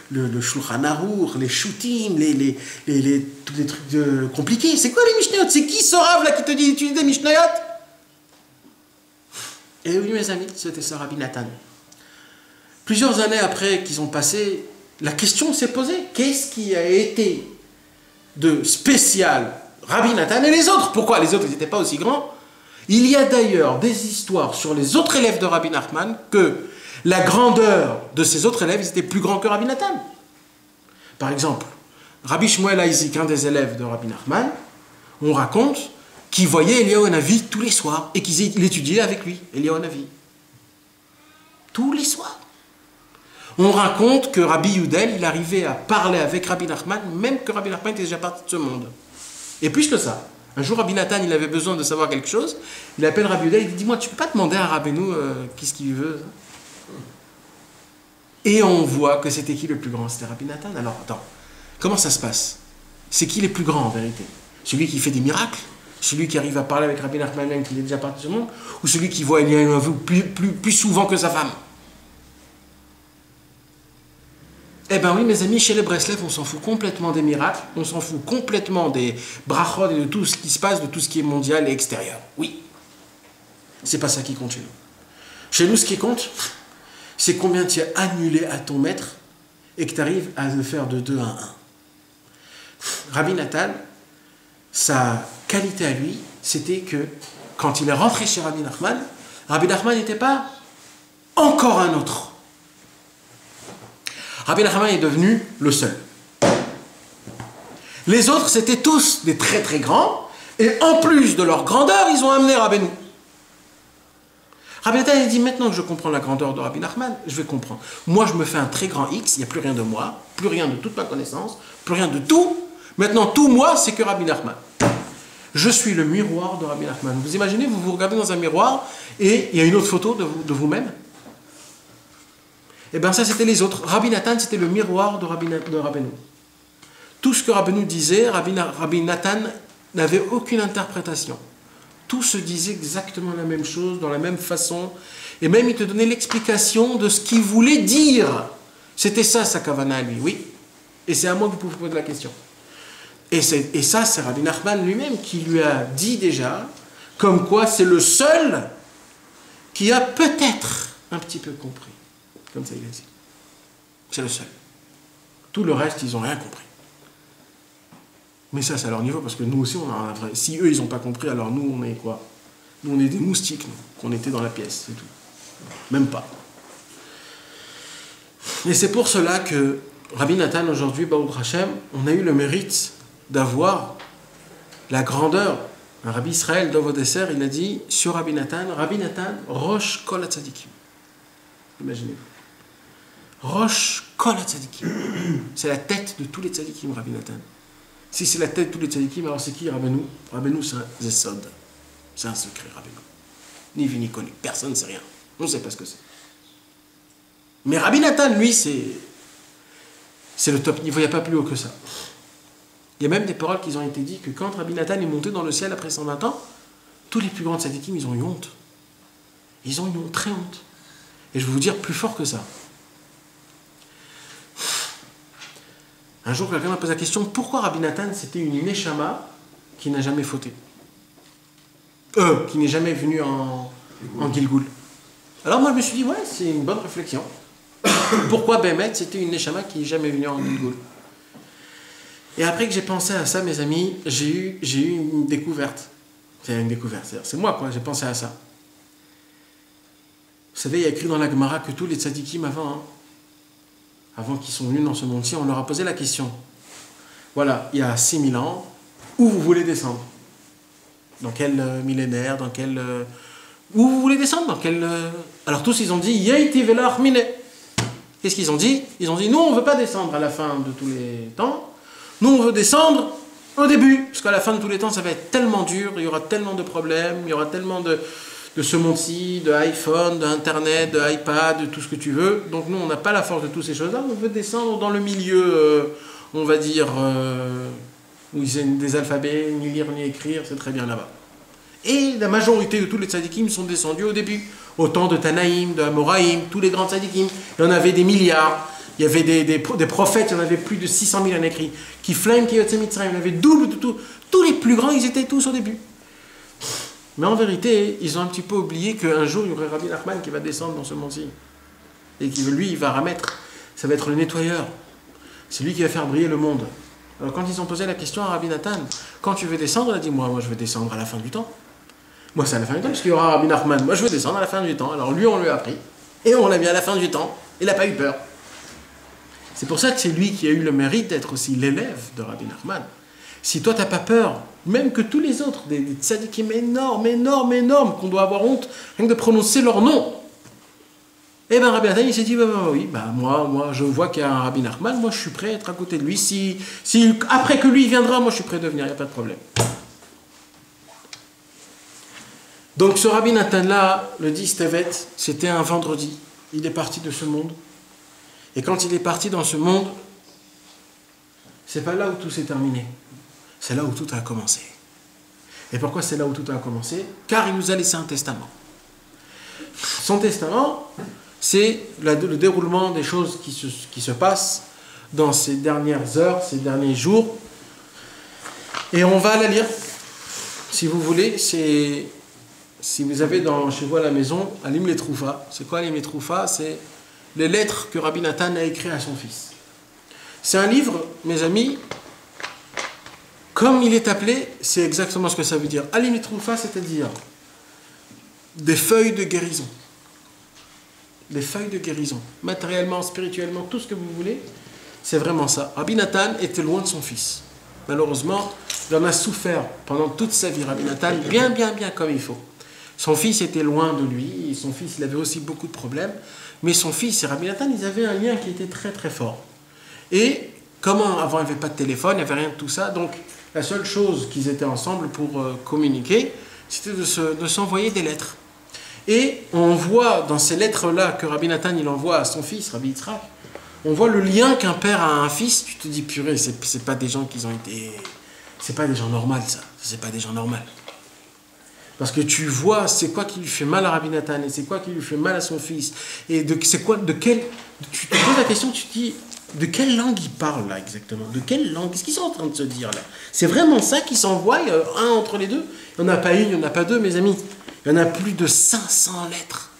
le Shulchan Aruch, les Shutim, tous les trucs compliqués. C'est quoi les Mishnayot? C'est qui ce rave là qui te dit d'étudier des Mishnayot? Et oui, mes amis, c'était ça, Rabbi Nathan. Plusieurs années après qu'ils ont passé, la question s'est posée. Qu'est-ce qui a été de spécial Rabbi Nathan et les autres? Pourquoi les autres n'étaient pas aussi grands? Il y a d'ailleurs des histoires sur les autres élèves de Rabbi Nachman que la grandeur de ces autres élèves était plus grand que Rabbi Nathan. Par exemple, Rabbi Shmuel Aizik, un des élèves de Rabbi Nachman, on raconte qu'il voyait Eliyahu Hanavi tous les soirs et qu'il étudiait avec lui, Eliyahu Hanavi. Tous les soirs. On raconte que Rabbi Yudel, il arrivait à parler avec Rabbi Nachman, même que Rabbi Nachman était déjà parti de ce monde. Et plus que ça, un jour Rabbi Nathan, il avait besoin de savoir quelque chose, il appelle Rabbi Yudel, il dit, dis-moi, tu peux pas demander à Rabbeinu qu'est-ce qu'il veut? Et on voit que c'était qui le plus grand? C'était Rabbi Nathan. Alors, attends, comment ça se passe? C'est qui les plus grands en vérité? Celui qui fait des miracles? Celui qui arrive à parler avec Rabbi Nachman même qu'il est déjà parti de ce monde? Ou celui qui voit Eliyahu plus souvent que sa femme? Eh bien oui, mes amis, chez les Breslev, on s'en fout complètement des miracles, on s'en fout complètement des brachot et de tout ce qui se passe, de tout ce qui est mondial et extérieur. Oui. C'est pas ça qui compte chez nous. Chez nous, ce qui compte, c'est combien tu as annulé à ton maître et que tu arrives à le faire de 2 à 1. Rabbi Nathan, sa qualité à lui, c'était que quand il est rentré chez Rabbi Nachman n'était pas encore un autre. Rabbi Nachman est devenu le seul. Les autres, c'était tous des très très grands, et en plus de leur grandeur, ils ont amené Rabbeinu. Rabbi Nathan, il dit, maintenant que je comprends la grandeur de Rabbi Nachman, je vais comprendre. Moi, je me fais un très grand X, il n'y a plus rien de moi, plus rien de toute ma connaissance, plus rien de tout. Maintenant, tout moi, c'est que Rabbi Nachman. Je suis le miroir de Rabbi Nachman. Vous imaginez, vous vous regardez dans un miroir, et il y a une autre photo de vous-même. Eh bien, ça, c'était les autres. Rabbi Nathan, c'était le miroir de Rabbeinu. Tout ce que Rabbeinu disait, Rabbi Nathan n'avait aucune interprétation. Tout se disait exactement la même chose, dans la même façon. Et même, il te donnait l'explication de ce qu'il voulait dire. C'était ça, sa kavana à lui, oui. Et c'est à moi que vous pouvez poser la question. Et ça, c'est Rabbi Nachman lui-même qui lui a dit déjà, comme quoi c'est le seul qui a peut-être un petit peu compris. Comme ça, il a dit. C'est le seul. Tout le reste, ils n'ont rien compris. Mais ça, c'est à leur niveau, parce que nous aussi, on a un vrai... Si eux, ils n'ont pas compris, alors nous, on est quoi? Nous, on est des moustiques, nous, qu'on était dans la pièce, c'est tout. Même pas. Et c'est pour cela que Rabbi Nathan, aujourd'hui, Baruch Hashem, on a eu le mérite d'avoir la grandeur. Un Rabbi Israël d'Ovodesser, il a dit sur Rabbi Nathan, Rosh Kol HaTzadikim. Imaginez-vous. Rosh Kol HaTzadikim. C'est la tête de tous les tzadikim, Rabbi Nathan. Si c'est la tête de tous les tzadikim, alors c'est qui Rabbeinu? Rabbeinu, c'est un zesod. C'est un secret, Rabbeinu. Ni vu ni connu. Personne ne sait rien. On ne sait pas ce que c'est. Mais Rabbi Nathan, lui, c'est le top niveau. Il n'y a pas plus haut que ça. Il y a même des paroles qui ont été dites que quand Rabbi Nathan est monté dans le ciel après 120 ans, tous les plus grands tzadikim, ils ont eu honte. Ils ont eu honte, très honte. Et je vais vous dire plus fort que ça. Un jour, quelqu'un m'a posé la question, pourquoi Rabbi Nathan, c'était une neshama qui n'a jamais fauté? Qui n'est jamais venu en Gilgul. Alors moi, je me suis dit, ouais, c'est une bonne réflexion. Pourquoi Bémet, c'était une neshama qui n'est jamais venue en Gilgul? Et après que j'ai pensé à ça, mes amis, j'ai eu une découverte. C'est une découverte, c'est moi, quoi, j'ai pensé à ça. Vous savez, il y a écrit dans la Gemara que tous les tzadikim avant qu'ils sont venus dans ce monde-ci, on leur a posé la question. Voilà, il y a 6000 ans, où vous voulez descendre? Dans quel millénaire? Dans quel... où vous voulez descendre? Dans quel... Alors tous, ils ont dit, Yeiti velach mine. Qu'est-ce qu'ils ont dit? Ils ont dit, nous, on ne veut pas descendre à la fin de tous les temps. Nous, on veut descendre au début. Parce qu'à la fin de tous les temps, ça va être tellement dur, il y aura tellement de problèmes, il y aura tellement de ce monde-ci, de iPhone, d'internet, de iPad, de tout ce que tu veux. Donc nous, on n'a pas la force de toutes ces choses-là. On veut descendre dans le milieu, on va dire, où ils ont des alphabets, ni lire ni écrire, c'est très bien là-bas. Et la majorité de tous les tzadikim sont descendus au début. Au temps de Tanaïm, de Amoraïm, tous les grands tzadikim. Il y en avait des milliards. Il y avait des prophètes, il y en avait plus de 600 000 en écrit. Qui flemme, qui yotze Mitzrayim, il y en avait double de tout. Tous les plus grands, ils étaient tous au début. Mais en vérité, ils ont un petit peu oublié qu'un jour, il y aurait Rabbi Nachman qui va descendre dans ce monde-ci. Et qui, lui, il va remettre. Ça va être le nettoyeur. C'est lui qui va faire briller le monde. Alors quand ils ont posé la question à Rabbi Nathan, quand tu veux descendre, il a dit, moi je veux descendre à la fin du temps. Moi c'est à la fin du temps, parce qu'il y aura Rabbi Nachman. Moi je veux descendre à la fin du temps. Alors lui, on lui a appris. Et on l'a mis à la fin du temps. Il n'a pas eu peur. C'est pour ça que c'est lui qui a eu le mérite d'être aussi l'élève de Rabbi Nachman. Si toi, tu n'as pas peur, même que tous les autres, des tzadikim énormes, qu'on doit avoir honte, rien que de prononcer leur nom, Et bien Rabbi Nathan, il s'est dit, oui, moi, je vois qu'il y a un Rabbi Nachman, moi je suis prêt à être à côté de lui. Si après que lui viendra, moi je suis prêt de venir, il n'y a pas de problème. Donc ce Rabbi Nathan-là, le 10 Tevet, c'était un vendredi. Il est parti de ce monde. Et quand il est parti dans ce monde, c'est pas là où tout s'est terminé. C'est là où tout a commencé. Et pourquoi c'est là où tout a commencé? Car il nous a laissé un testament. Son testament, c'est le déroulement des choses qui se passent dans ces dernières heures, ces derniers jours. Et on va la lire, si vous voulez. Si vous avez chez vous à la maison, Alim les Troufa. C'est quoi Alim les Troufa? C'est les lettres que Rabbi Nathan a écrites à son fils. C'est un livre, mes amis, comme il est appelé, c'est exactement ce que ça veut dire. Alim les Troufa, c'est-à-dire des feuilles de guérison. Des feuilles de guérison. Matériellement, spirituellement, tout ce que vous voulez, c'est vraiment ça. Rabbi Nathan était loin de son fils. Malheureusement, il en a souffert pendant toute sa vie, Rabbi Nathan, bien comme il faut. Son fils était loin de lui, et son fils, il avait aussi beaucoup de problèmes, mais son fils et Rabbi Nathan, ils avaient un lien qui était très très fort. Et comment, avant il n'y avait pas de téléphone, il n'y avait rien de tout ça, donc la seule chose qu'ils étaient ensemble pour communiquer, c'était de s'envoyer des lettres. Et on voit dans ces lettres-là que Rabbi Nathan, il envoie à son fils, Rabbi Yitzhak, on voit le lien qu'un père a à un fils. Tu te dis, purée, c'est pas des gens qui ont été... C'est pas des gens normaux, ça. C'est pas des gens normaux. Parce que tu vois, c'est quoi qui lui fait mal à Rabbi Nathan, et c'est quoi qui lui fait mal à son fils. Et tu te poses la question, tu te dis, de quelle langue ils parlent là exactement? De quelle langue? Qu'est-ce qu'ils sont en train de se dire là? C'est vraiment ça qui s'envoie, un entre les deux? Il n'y en a pas une, il n'y en a pas deux, mes amis. Il y en a plus de 500 lettres.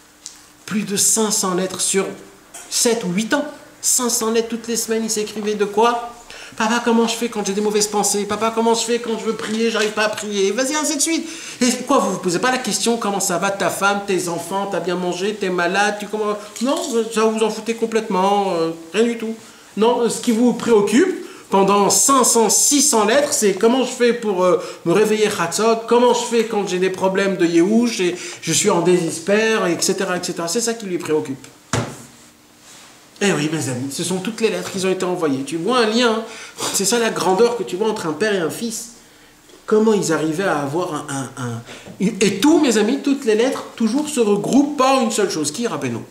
Plus de 500 lettres sur 7 ou 8 ans. 500 lettres toutes les semaines, il s'écrivait de quoi? Papa, comment je fais quand j'ai des mauvaises pensées? Papa, comment je fais quand je veux prier, j'arrive pas à prier? Vas-y, ainsi de suite. Et quoi, vous vous posez pas la question, comment ça va ta femme, tes enfants, t'as bien mangé, t'es malade, Non, ça vous en foutez complètement, rien du tout. Non, ce qui vous préoccupe, pendant 500, 600 lettres, c'est comment je fais pour me réveiller Chatzot, comment je fais quand j'ai des problèmes de Yehush, et je suis en désespoir, etc., etc. C'est ça qui lui préoccupe. Eh oui, mes amis, ce sont toutes les lettres qui ont été envoyées. Tu vois un lien, c'est ça la grandeur que tu vois entre un père et un fils. Comment ils arrivaient à avoir Et tout, mes amis, toutes les lettres, toujours se regroupent par une seule chose. Qui, rappelez-nous?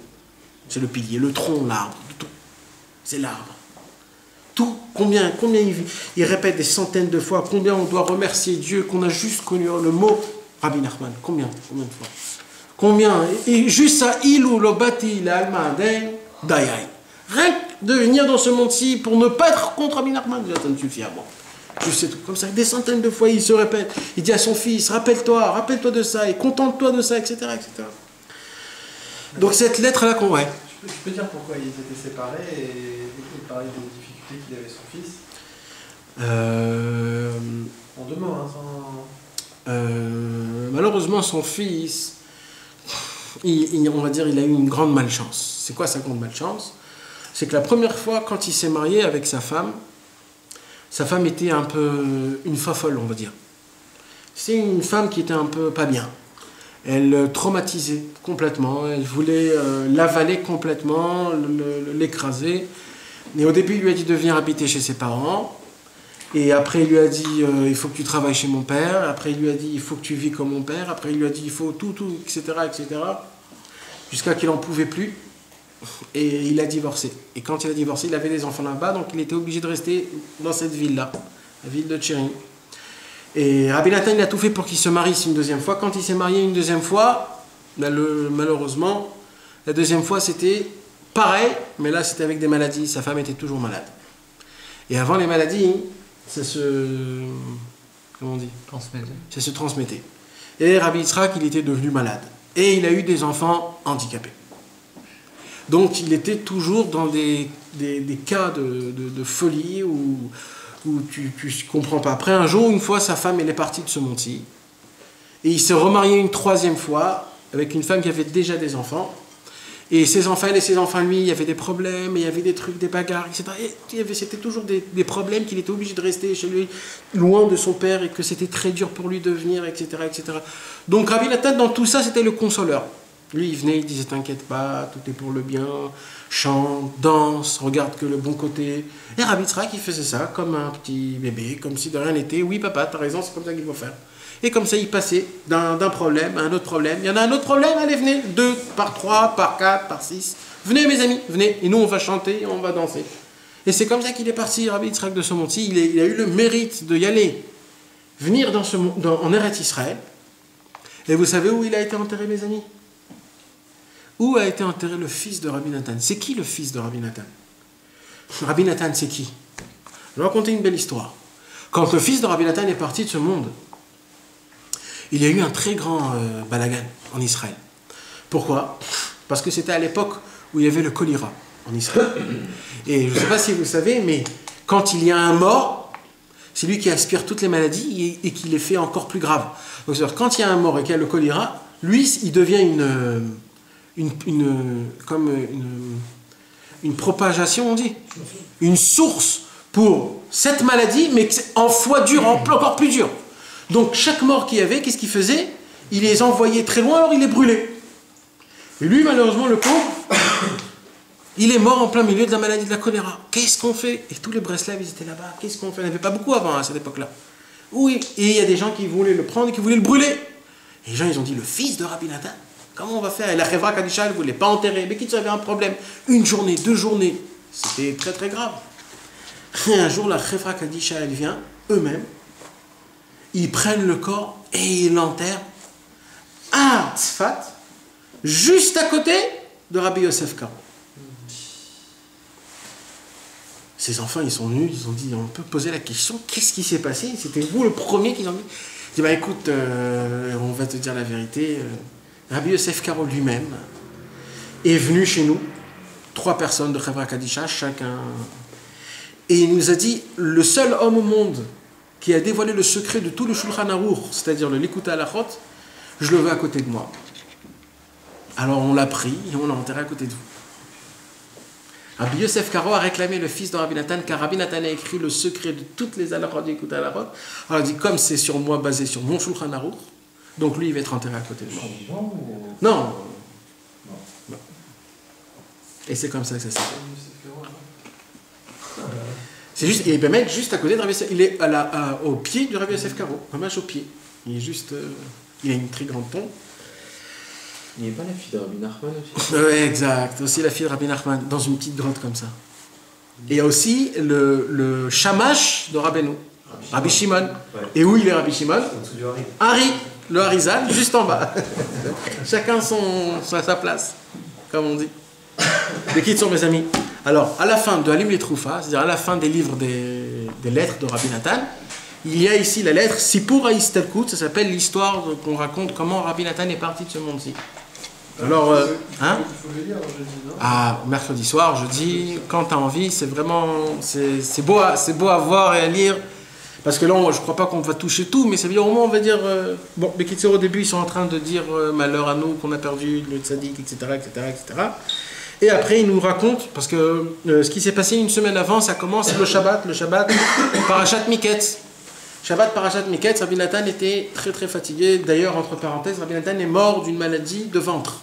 C'est le pilier, le tronc, l'arbre, tout. C'est l'arbre. Tout, combien il répète des centaines de fois, combien on doit remercier Dieu, qu'on a juste connu le mot Rabbi Nachman. Combien de fois? Combien? Et juste ça, ilou lobati la alma dayai. Rien que de venir dans ce monde-ci pour ne pas être contre Rabbi Nachman, ça me suffit à moi. Je sais tout. Comme ça, des centaines de fois, il se répète. Il dit à son fils, rappelle-toi de ça, et contente-toi de ça, etc., etc. Donc cette lettre-là qu'on... Ouais. Je peux dire pourquoi ils étaient séparés et il parlait des difficultés qu'il avait son fils. En deux mots, hein, malheureusement, son fils, on va dire, il a eu une grande malchance. C'est quoi sa grande malchance? C'est que la première fois, quand il s'est marié avec sa femme était un peu une fofolle, on va dire. C'est une femme qui était un peu pas bien. Elle traumatisait complètement, elle voulait l'avaler complètement, l'écraser. Et au début, il lui a dit de venir habiter chez ses parents. Et après, il lui a dit il faut que tu travailles chez mon père. Après, il lui a dit il faut que tu vis comme mon père. Après, il lui a dit il faut tout, etc., etc. Jusqu'à qu'il n'en pouvait plus. Et il a divorcé. Et quand il a divorcé, il avait des enfants là-bas, donc il était obligé de rester dans cette ville-là, la ville de Tchérin. Et Rabbi Nathan, il a tout fait pour qu'il se marie une deuxième fois. Quand il s'est marié une deuxième fois, malheureusement, la deuxième fois c'était pareil, mais là c'était avec des maladies. Sa femme était toujours malade. Et avant les maladies, ça se... Comment on dit? Ça se transmettait. Et Rabbi Yitzhak, il était devenu malade. Et il a eu des enfants handicapés. Donc il était toujours dans des cas de folie où tu ne comprends pas. Après un jour, une fois, sa femme elle est partie de ce monde-ci. Et il s'est remarié une troisième fois avec une femme qui avait déjà des enfants. Et ses enfants, elle et ses enfants, lui, il y avait des problèmes, il y avait des trucs, des bagarres, etc. Et c'était toujours des problèmes qu'il était obligé de rester chez lui, loin de son père, et que c'était très dur pour lui de venir, etc., etc. Donc Rabbi Nathan, dans tout ça, c'était le consoleur. Lui, il venait, il disait t'inquiète pas, tout est pour le bien, chante, danse, regarde que le bon côté. Et Rabbi Yitzhak, il faisait ça comme un petit bébé, comme si de rien n'était. Oui, papa, t'as raison, c'est comme ça qu'il faut faire. Et comme ça, il passait d'un problème à un autre problème. Il y en a un autre problème, allez, venez, 2, par 3, par 4, par 6. Venez, mes amis, venez. Et nous, on va chanter, on va danser. Et c'est comme ça qu'il est parti, Rabbi Yitzhak de ce monde-ci. Il a eu le mérite d'y aller, venir en Eretz Israël. Et vous savez où il a été enterré, mes amis? Où a été enterré le fils de Rabbi Nathan? C'est qui le fils de Rabbi Nathan? Rabbi Nathan, c'est qui? Je vais raconter une belle histoire. Quand le fils de Rabbi Nathan est parti de ce monde, il y a eu un très grand balagan en Israël. Pourquoi? Parce que c'était à l'époque où il y avait le choléra en Israël. Et je ne sais pas si vous savez, mais quand il y a un mort, c'est lui qui aspire toutes les maladies et qui les fait encore plus graves. Donc, quand il y a un mort et qu'il y a le choléra, lui, il devient une propagation, on dit, une source pour cette maladie, mais en fois dur, encore plus dur. Donc chaque mort qu'il y avait, qu'est-ce qu'il faisait? Il les envoyait très loin, alors il les brûlait. Et lui, malheureusement, le pauvre, il est mort en plein milieu de la maladie de la choléra. Qu'est-ce qu'on fait? Et tous les Breslaves, ils étaient là-bas. Qu'est-ce qu'on fait? Il n'y en avait pas beaucoup avant, à cette époque-là. Oui, et il y a des gens qui voulaient le prendre et qui voulaient le brûler. Et les gens, ils ont dit, le fils de Rabbi Nathan, comment on va faire? Et la Chevra Kadisha, elle ne voulait pas enterrer. Mais qui avait un problème? Une journée, 2 journées. C'était très très grave. Et un jour, la Chevra Kadisha, elle vient, eux-mêmes, ils prennent le corps et ils l'enterrent à Tzfat, juste à côté de Rabbi Yosef Karo. Ces enfants, ils sont venus, ils ont dit, on peut poser la question, qu'est-ce qui s'est passé? C'était vous le premier qui ont dit. Je dis, bah écoute, on va te dire la vérité. Rabbi Yosef Karo lui-même est venu chez nous, 3 personnes de Chevra Kadisha, chacun. Et il nous a dit, le seul homme au monde qui a dévoilé le secret de tout le Shulchan Aruch, c'est-à-dire le Likutei Halachot, je le veux à côté de moi. Alors on l'a pris et on l'a enterré à côté de vous. Rabbi Yosef Karo a réclamé le fils de Rabbi Nathan, car Rabbi Nathan a écrit le secret de toutes les halachot du Likutei Halachot. Alors il dit, comme c'est sur moi, basé sur mon Shulchan Aruch, donc lui il va être enterré à côté de moi. Non. Et c'est comme ça que ça s'est fait. C'est juste, il peut mettre juste à côté de Rabbi Yosef. Il est au pied du Rabbi Yosef Karo, un match au pied. Il est juste, il a une très grande tombe. Il n'y a pas la fille de Rabbi Nachman aussi? Oui, exact. Aussi la fille de Rabbi Nachman, dans une petite grotte comme ça. Et il y a aussi le Shamash de Rabbeinu, Rabbi Shimon. Ouais. Et où il est Rabbi Shimon? Hari, le Harizal, juste en bas. Chacun sa place, comme on dit. Les qui sont mes amis? Alors, à la fin de Alim les Troufa, c'est-à-dire à la fin des livres des lettres de Rabbi Nathan, il y a ici la lettre Sipur Haistalkut, ça s'appelle l'histoire qu'on raconte comment Rabbi Nathan est parti de ce monde-ci. Alors, hein? Mercredi soir, jeudi, quand tu as envie, c'est vraiment, c'est beau à voir et à lire, parce que là, je ne crois pas qu'on va toucher tout, mais ça veut dire au moins, on va dire, bon, les Kitsur au début, ils sont en train de dire malheur à nous, qu'on a perdu le tzaddik, etc., etc., etc. Et après, il nous raconte, parce que ce qui s'est passé une semaine avant, ça commence le Shabbat, Parashat Miketz. Shabbat, Parashat Miketz, Rabbi Nathan était très très fatigué. D'ailleurs, entre parenthèses, Rabbi Nathan est mort d'une maladie de ventre.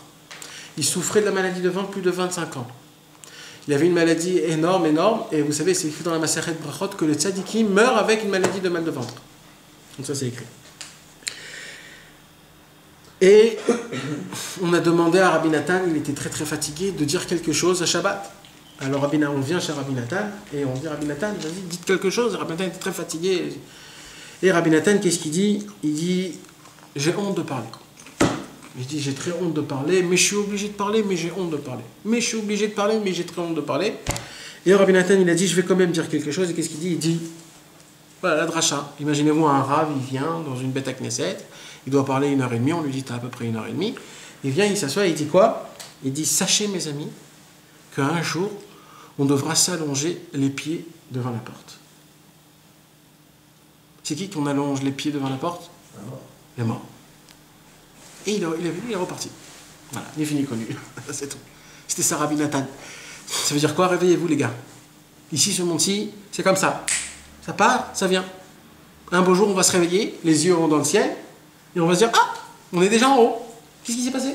Il souffrait de la maladie de ventre plus de 25 ans. Il avait une maladie énorme, et vous savez, c'est écrit dans la Masechet Brachot que le tzaddikim meurt avec une maladie de mal de ventre. Donc ça, c'est écrit. Et on a demandé à Rabbi Nathan, il était très très fatigué, de dire quelque chose à Shabbat. Alors on vient chez Rabbi Nathan et on dit Rabbi Nathan, vas-y, dites quelque chose. Rabbi Nathan était très fatigué. Et Rabbi Nathan, qu'est-ce qu'il dit? Il dit, j'ai honte de parler. Je dis, j'ai très honte de parler, mais je suis obligé de parler, mais j'ai honte de parler. Mais je suis obligé de parler, mais j'ai très honte de parler. Et Rabbi Nathan, il a dit, je vais quand même dire quelque chose. Et qu'est-ce qu'il dit? Il dit, voilà, la dracha. Imaginez-vous un rave, il vient dans une bête à Knesset. Il doit parler 1h30, on lui dit, t'as à peu près 1h30. Il vient, il s'assoit, il dit quoi? Il dit, sachez mes amis, qu'un jour, on devra s'allonger les pieds devant la porte. C'est qui qu'on allonge les pieds devant la porte? Les morts. Et il est reparti. Voilà, il est fini connu. C'est tout. C'était ça, Rabbi Nathan. Ça veut dire quoi? Réveillez-vous, les gars. Ici, ce monde-ci, c'est comme ça. Ça part, ça vient. Un beau jour, on va se réveiller, les yeux auront dans le ciel, et on va se dire, ah, on est déjà en haut. Qu'est-ce qui s'est passé?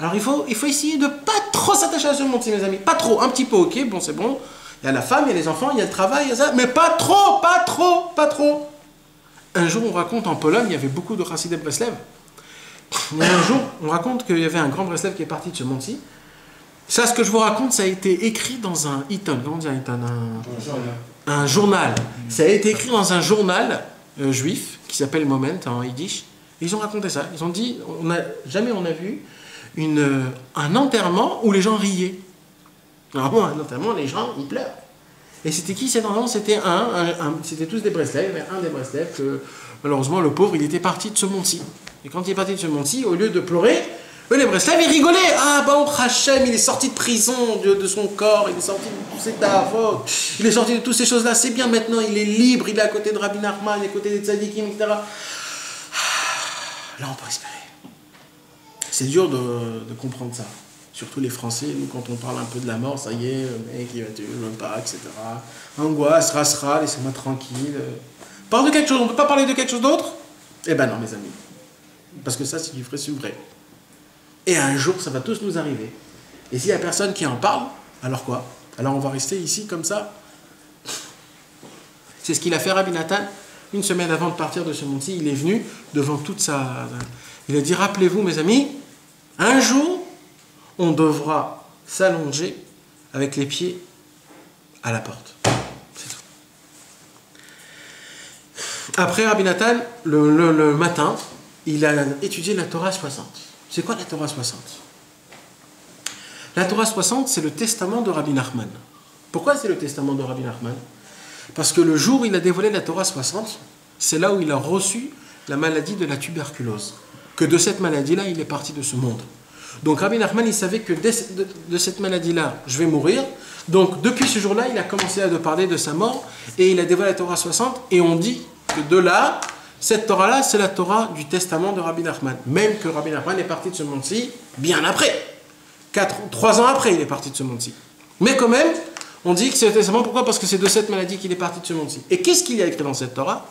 Alors il faut essayer de pas trop s'attacher à ce monde, mes amis. Pas trop, un petit peu, ok, bon, c'est bon. Il y a la femme, il y a les enfants, il y a le travail, il y a ça, mais pas trop, pas trop, pas trop. Un jour, on raconte en Pologne, il y avait beaucoup de Chassidé Breslev. Il y a un jour, on raconte qu'il y avait un grand Breslev qui est parti de ce monde-ci. Ça, ce que je vous raconte, ça a été écrit dans un Eton, comment dire Eton, un journal. Ça a été écrit dans un journal juif qui s'appelle Moment en yiddish. Ils ont raconté ça. Ils ont dit, jamais on a vu un enterrement où les gens riaient. Alors, un enterrement, les gens, ils pleurent. Et c'était qui cet enterrement? C'était c'était tous des Breslev, mais un des Breslev que, malheureusement, le pauvre, il était parti de ce monde-ci. Et quand il est parti de ce monde-ci, au lieu de pleurer, les Breslev, ils rigolaient. Ah, Baruch Hashem, il est sorti de prison de son corps, il est sorti de tous ses tavot, il est sorti de toutes ces choses-là. C'est bien maintenant, il est libre, il est à côté de Rabbi Nachman, il est à côté des tzadikim, etc. Là, on peut espérer. C'est dur de comprendre ça. Surtout les Français, nous, quand on parle un peu de la mort, ça y est, le mec, il va tuer, même pas, etc. Angoisse, rassera, laissez-moi tranquille. Parle de quelque chose, on ne peut pas parler de quelque chose d'autre? Eh ben non, mes amis. Parce que ça, c'est du vrai sur vrai. Et un jour, ça va tous nous arriver. Et s'il n'y a personne qui en parle, alors quoi? Alors on va rester ici comme ça? C'est ce qu'il a fait Rabbi Nathan. Une semaine avant de partir de ce monde-ci, il est venu devant toute sa... Il a dit, rappelez-vous mes amis, un jour, on devra s'allonger avec les pieds à la porte. C'est tout. Après Rabbi Nathan, le matin, il a étudié la Torah 60. C'est quoi la Torah 60? La Torah 60, c'est le testament de Rabbi Nachman. Pourquoi c'est le testament de Rabbi Nachman? Parce que le jour où il a dévoilé la Torah 60, c'est là où il a reçu la maladie de la tuberculose. Que de cette maladie-là, il est parti de ce monde. Donc Rabbi Nachman, il savait que de cette maladie-là, je vais mourir. Donc depuis ce jour-là, il a commencé à parler de sa mort et il a dévoilé la Torah 60. Et on dit que de là, cette Torah-là, c'est la Torah du testament de Rabbi Nachman. Même que Rabbi Nachman est parti de ce monde-ci bien après. 3 ans après, il est parti de ce monde-ci. Mais quand même, on dit que c'est le testament. Pourquoi? Parce que c'est de cette maladie qu'il est parti de ce monde-ci. Et qu'est-ce qu'il y a écrit dans cette Torah?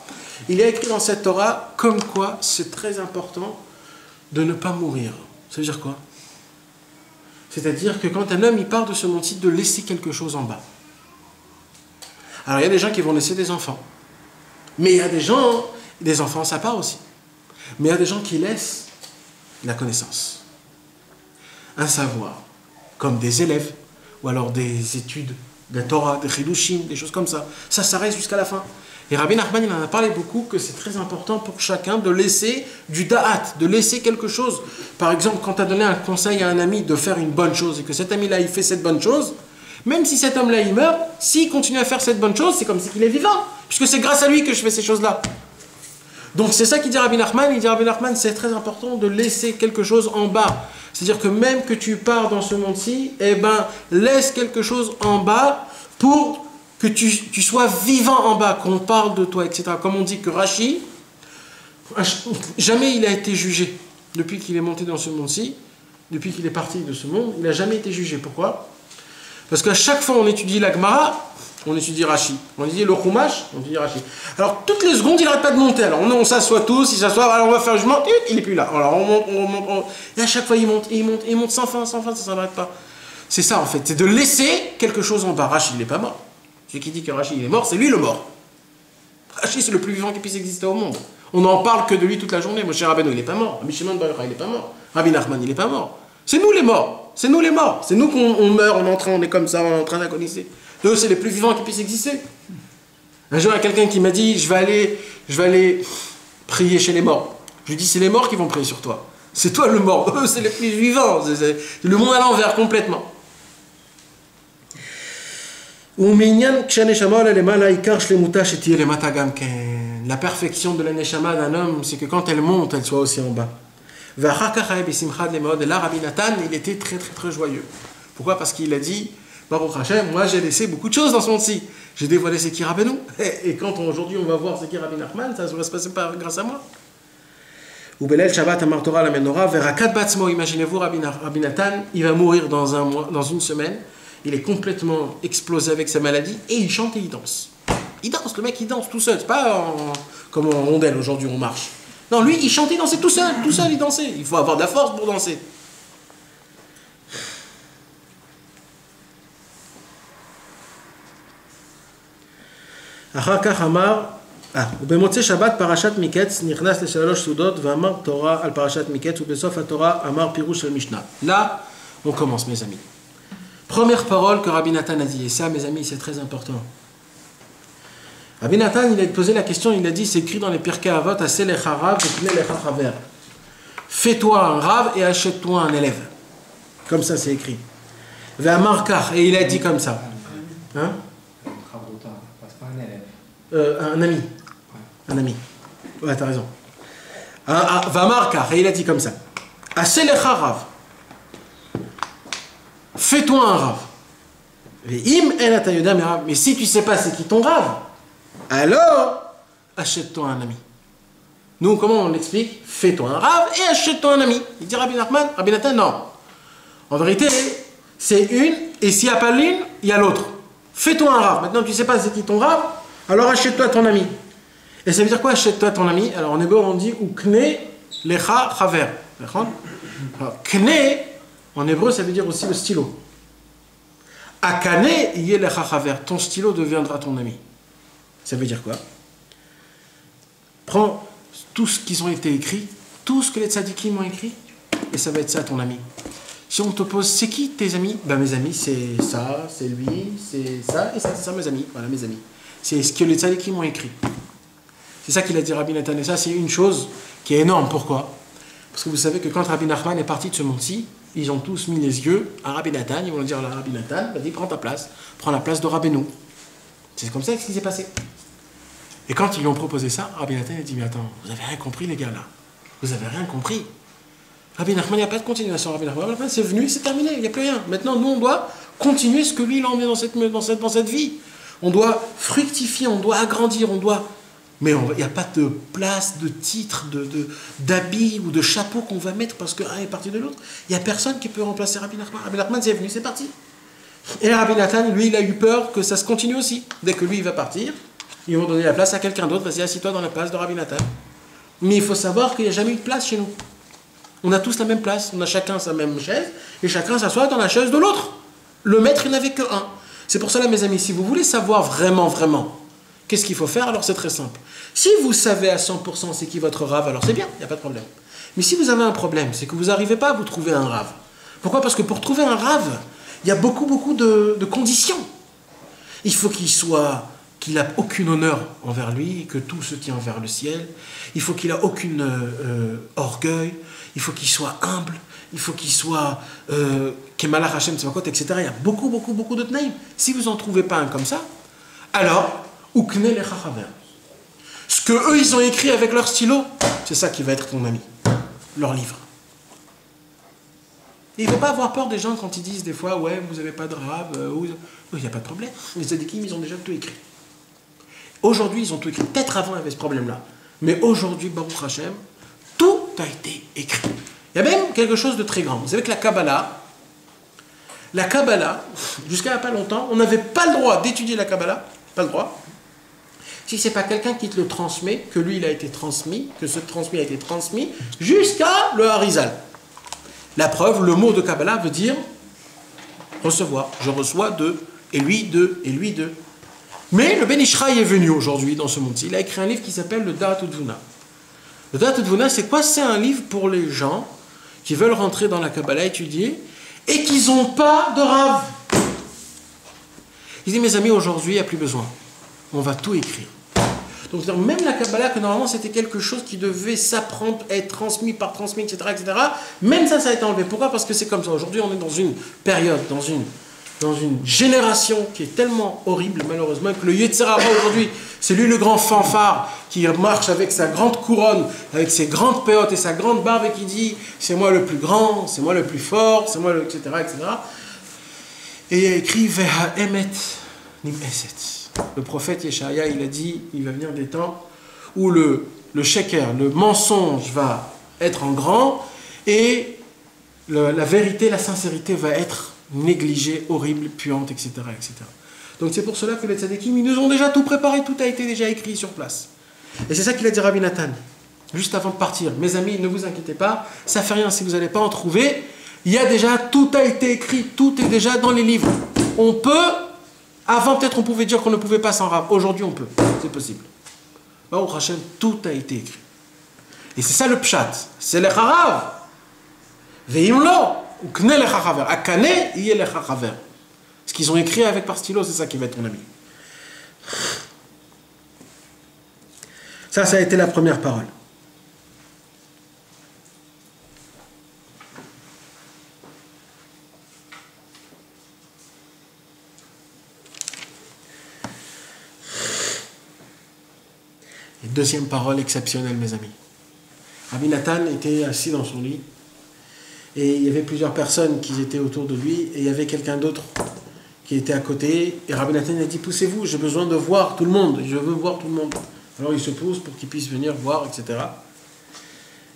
Il a écrit dans cette Torah comme quoi c'est très important de ne pas mourir. Ça veut dire quoi? C'est-à-dire que quand un homme il part de ce monde-ci, de laisser quelque chose en bas. Alors il y a des gens qui vont laisser des enfants. Mais il y a des enfants ça part aussi. Mais il y a des gens qui laissent la connaissance. Un savoir. Comme des élèves. Ou alors des études, de la Torah, des chidushim, des choses comme ça. Ça reste jusqu'à la fin. Et Rabbi Nachman, il en a parlé beaucoup, que c'est très important pour chacun de laisser du da'at, de laisser quelque chose. Par exemple, quand tu as donné un conseil à un ami de faire une bonne chose, et que cet ami-là, il fait cette bonne chose, même si cet homme-là, il meurt, s'il continue à faire cette bonne chose, c'est comme si il est vivant, puisque c'est grâce à lui que je fais ces choses-là. Donc c'est ça qu'il dit Rabbi Nachman. Il dit Rabbi Nachman, c'est très important de laisser quelque chose en bas. C'est-à-dire que même que tu pars dans ce monde-ci, eh ben, laisse quelque chose en bas pour que tu sois vivant en bas, qu'on parle de toi, etc. Comme on dit que Rashi, jamais il a été jugé depuis qu'il est monté dans ce monde-ci, depuis qu'il est parti de ce monde, il n'a jamais été jugé. Pourquoi? Parce qu'à chaque fois on étudie la Gemara, on étudie Rashi. On étudie le Chumash, on étudie Rashi. Alors toutes les secondes, il n'arrête pas de monter. Alors on s'assoit tous, il s'assoit, alors on va faire le jugement, il n'est plus là. Alors on monte. Et à chaque fois il monte, et il monte sans fin, ça ne s'arrête pas. C'est ça en fait, c'est de laisser quelque chose en bas. Rashi, il n'est pas mort. Celui qui dit que Rashi il est mort, c'est lui le mort. Rashi, c'est le plus vivant qui puisse exister au monde. On n'en parle que de lui toute la journée. Moshe Rabbeinu, il n'est pas mort. Rabbi Shimon Bar Yochai, il n'est pas mort. Rabbi Nachman, il n'est pas mort. C'est nous les morts. C'est nous les morts. C'est nous qu'on meurt, on est comme ça, on est en train d'agoniser. Eux, c'est les plus vivants qui puissent exister. Un jour, il y a quelqu'un qui m'a dit, je vais aller prier chez les morts. Je lui dis, c'est les morts qui vont prier sur toi. C'est toi le mort. Eux, c'est les plus vivants. C'est le monde à l'envers, complètement. La perfection de la neshama d'un homme, c'est que quand elle monte, elle soit aussi en bas. Et là, Rabbi Nathan, il était très très très joyeux. Pourquoi? Parce qu'il a dit, Baruch Hashem, moi j'ai laissé beaucoup de choses dans ce monde-ci. J'ai dévoilé Seki Rabbeinu. Et quand aujourd'hui on va voir Seki Rabbi Nachman, ça va se passer grâce à moi. Ou Belel Shabbat Amar Torah la Menorah, Verakat Batzmo, imaginez-vous Rabbi Nathan, il va mourir dans un mois, dans une semaine. Il est complètement explosé avec sa maladie et il chante et il danse. Il danse, le mec il danse tout seul, c'est pas comme en rondelle aujourd'hui on marche. Non, lui il chantait, il dansait tout seul il dansait. Il faut avoir de la force pour danser. אחר כך אמר, ובמוצאי שבת פרשת מקץ נכנס לשלוש סעודות ואמר תורה על פרשת מקץ ובסוף התורה אמר פירוש של משנה. Là, on commence mes amis. Première parole que Rabbi Nathan a dit, et ça mes amis c'est très important. Rabbi Nathan il a posé la question, il a dit, c'est écrit dans les Pirkei Avot, Aseh lecha rav v'kneh lecha chaver. Fais-toi un rave et achète-toi un élève. Comme ça c'est écrit. Ve'amar kach, et il a dit comme ça. Hein? Un ami. Un ami. Ouais, t'as raison. Ve'amar kach, et il a dit comme ça. Aseh lecha rav. Fais-toi un rave. Mais si tu ne sais pas c'est qui ton rave, alors achète-toi un ami. Nous, comment on l'explique? Fais-toi un rave et achète-toi un ami. Il dit Rabbi Nathan, non. En vérité, c'est une, et s'il n'y a pas l'une, il y a l'autre. Fais-toi un rave. Maintenant, tu ne sais pas c'est qui ton rave, alors achète-toi ton ami. Et ça veut dire quoi, achète-toi ton ami? Alors en hébreu, on dit ukne lecha chaver. Kne, en hébreu, ça veut dire aussi le stylo. Akane yeh lecha chaver. Ton stylo deviendra ton ami. Ça veut dire quoi? Prends tout ce qu'ils ont été écrits, tout ce que les tzadikim ont écrit, et ça va être ça ton ami. Si on te pose, c'est qui tes amis? Ben mes amis, c'est ça, c'est lui, c'est ça, et ça, c'est ça mes amis. Voilà mes amis. C'est ce que les tzadikim ont écrit. C'est ça qu'il a dit Rabbi Nathan, et ça c'est une chose qui est énorme. Pourquoi? Parce que vous savez que quand Rabbi Nachman est parti de ce monde-ci, ils ont tous mis les yeux à Rabbi Nathan, ils vont dire à Rabbi Nathan, vas-y prends ta place, prends la place de Rabbeinu. C'est comme ça que ce qui s'est passé. Et quand ils lui ont proposé ça, Rabbi Nathan a dit, mais attends, vous avez rien compris les gars là. Vous avez rien compris. Rabbi Nachman, il n'y a pas de continuation. Rabbi Nachman, c'est venu, c'est terminé, il n'y a plus rien. Maintenant, nous, on doit continuer ce que lui, il a emmené dans cette vie. On doit fructifier, on doit agrandir, on doit... Mais il n'y a pas de place, de titre, d'habit ou de chapeau qu'on va mettre parce qu'un est parti de l'autre. Il n'y a personne qui peut remplacer Rabbi Nachman. Rabbi Nachman, c'est venu, c'est parti. Et Rabbi Nathan, lui, il a eu peur que ça se continue aussi. Dès que lui, il va partir, ils vont donner la place à quelqu'un d'autre. Vas-y, assis-toi dans la place de Rabbi Nathan. Mais il faut savoir qu'il n'y a jamais eu de place chez nous. On a tous la même place. On a chacun sa même chaise. Et chacun s'assoit dans la chaise de l'autre. Le maître, il n'avait que un. C'est pour cela, mes amis, si vous voulez savoir vraiment, qu'est-ce qu'il faut faire, alors c'est très simple. Si vous savez à 100% c'est qui votre rave, alors c'est bien, il n'y a pas de problème. Mais si vous avez un problème, c'est que vous n'arrivez pas à vous trouver un rave. Pourquoi? Parce que pour trouver un rave, il y a beaucoup de conditions. Il faut qu'il n'a aucun honneur envers lui, que tout se tient vers le ciel. Il faut qu'il n'a aucun orgueil. Il faut qu'il soit humble. Il faut qu'il soit Kemalach Hashem Tzvakot, etc. Il y a beaucoup de tnaïm. Si vous n'en trouvez pas un comme ça, alors, Ukne lecha chaver. Ce que eux ils ont écrit avec leur stylo, c'est ça qui va être ton ami, leur livre. Et il ne faut pas avoir peur des gens quand ils disent des fois, ouais, vous n'avez pas de rave, il n'y a pas de problème. Les tzadikim, ils ont déjà tout écrit. Aujourd'hui, ils ont tout écrit. Peut-être avant, il y avait ce problème-là. Mais aujourd'hui, Baruch Hashem, tout a été écrit. Il y a même quelque chose de très grand. Vous savez que la Kabbalah, jusqu'à il n'y a pas longtemps, on n'avait pas le droit d'étudier la Kabbalah, pas le droit, si ce n'est pas quelqu'un qui te le transmet, que lui il a été transmis, que ce transmis a été transmis, jusqu'à le Harizal. La preuve, le mot de Kabbalah veut dire recevoir. Je reçois de, et lui de, et lui de. Mais le Ben Ishraï est venu aujourd'hui dans ce monde-ci. Il a écrit un livre qui s'appelle le Da'at U'Tvuna. Le Da'at U'Tvuna, c'est quoi? C'est un livre pour les gens qui veulent rentrer dans la Kabbalah, étudier, et qui n'ont pas de rave. Il dit, mes amis, aujourd'hui, il n'y a plus besoin. On va tout écrire. Donc, même la Kabbalah, que normalement, c'était quelque chose qui devait s'apprendre, être transmis, etc., même ça a été enlevé. Pourquoi? Parce que c'est comme ça. Aujourd'hui, on est dans une période, dans une génération qui est tellement horrible, malheureusement, que le Yetzer Hara aujourd'hui, c'est lui le grand fanfare qui marche avec sa grande couronne, avec ses grandes péotes et sa grande barbe et qui dit « c'est moi le plus grand, c'est moi le plus fort, c'est moi le... etc. etc. » Et il a écrit « Veha emet nim eset » Le prophète Yeshaya, il a dit, il va venir des temps où le sheker, le mensonge va être en grand et la vérité, la sincérité va être négligée, horrible, puante, etc. etc. Donc c'est pour cela que les tzadikim, ils nous ont déjà tout préparé, tout a été déjà écrit sur place. Et c'est ça qu'il a dit Rabbi Nathan, juste avant de partir. Mes amis, ne vous inquiétez pas, ça ne fait rien si vous n'allez pas en trouver. Il y a déjà, tout a été écrit, tout est déjà dans les livres. On peut Avant, peut-être, on pouvait dire qu'on ne pouvait pas sans Rav. Aujourd'hui, on peut. C'est possible. Baruch Hashem, tout a été écrit. Et c'est ça le pshat. C'est le Harav. Veimlo, ou kne le Hachaver. Akane, yé le Hachaver. Ce qu'ils ont écrit avec par stylo, c'est ça qui va être ton ami. Ça a été la première parole. Et deuxième parole exceptionnelle, mes amis. Rabbi Nathan était assis dans son lit et il y avait plusieurs personnes qui étaient autour de lui et il y avait quelqu'un d'autre qui était à côté et Rabbi Nathan a dit poussez-vous, j'ai besoin de voir tout le monde, je veux voir tout le monde. Alors il se pousse pour qu'il puisse venir voir, etc.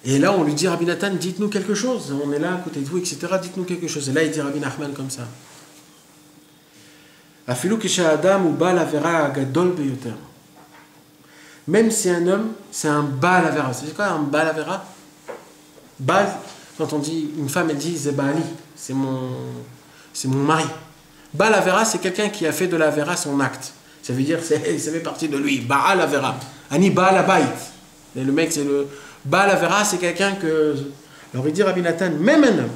Et là on lui dit Rabbi Nathan, dites-nous quelque chose, on est là à côté de vous, etc. Dites-nous quelque chose. Et là il dit Rabbi Nachman comme ça. Afilu kisha adam ou bal avera agadol beyoter. Même si un homme, c'est un Baal Avera. C'est quoi un Baal Avera? Baal, quand on dit, une femme, elle dit, c'est Baali, c'est mon mari. Baal Avera, c'est quelqu'un qui a fait de l'Avera son acte. Ça veut dire, ça fait partie de lui. Baal Avera. Ani Baal Abayit. Et le mec, c'est le. Baal Avera, c'est quelqu'un que. Alors il dit Rabbi Nathan, même un homme,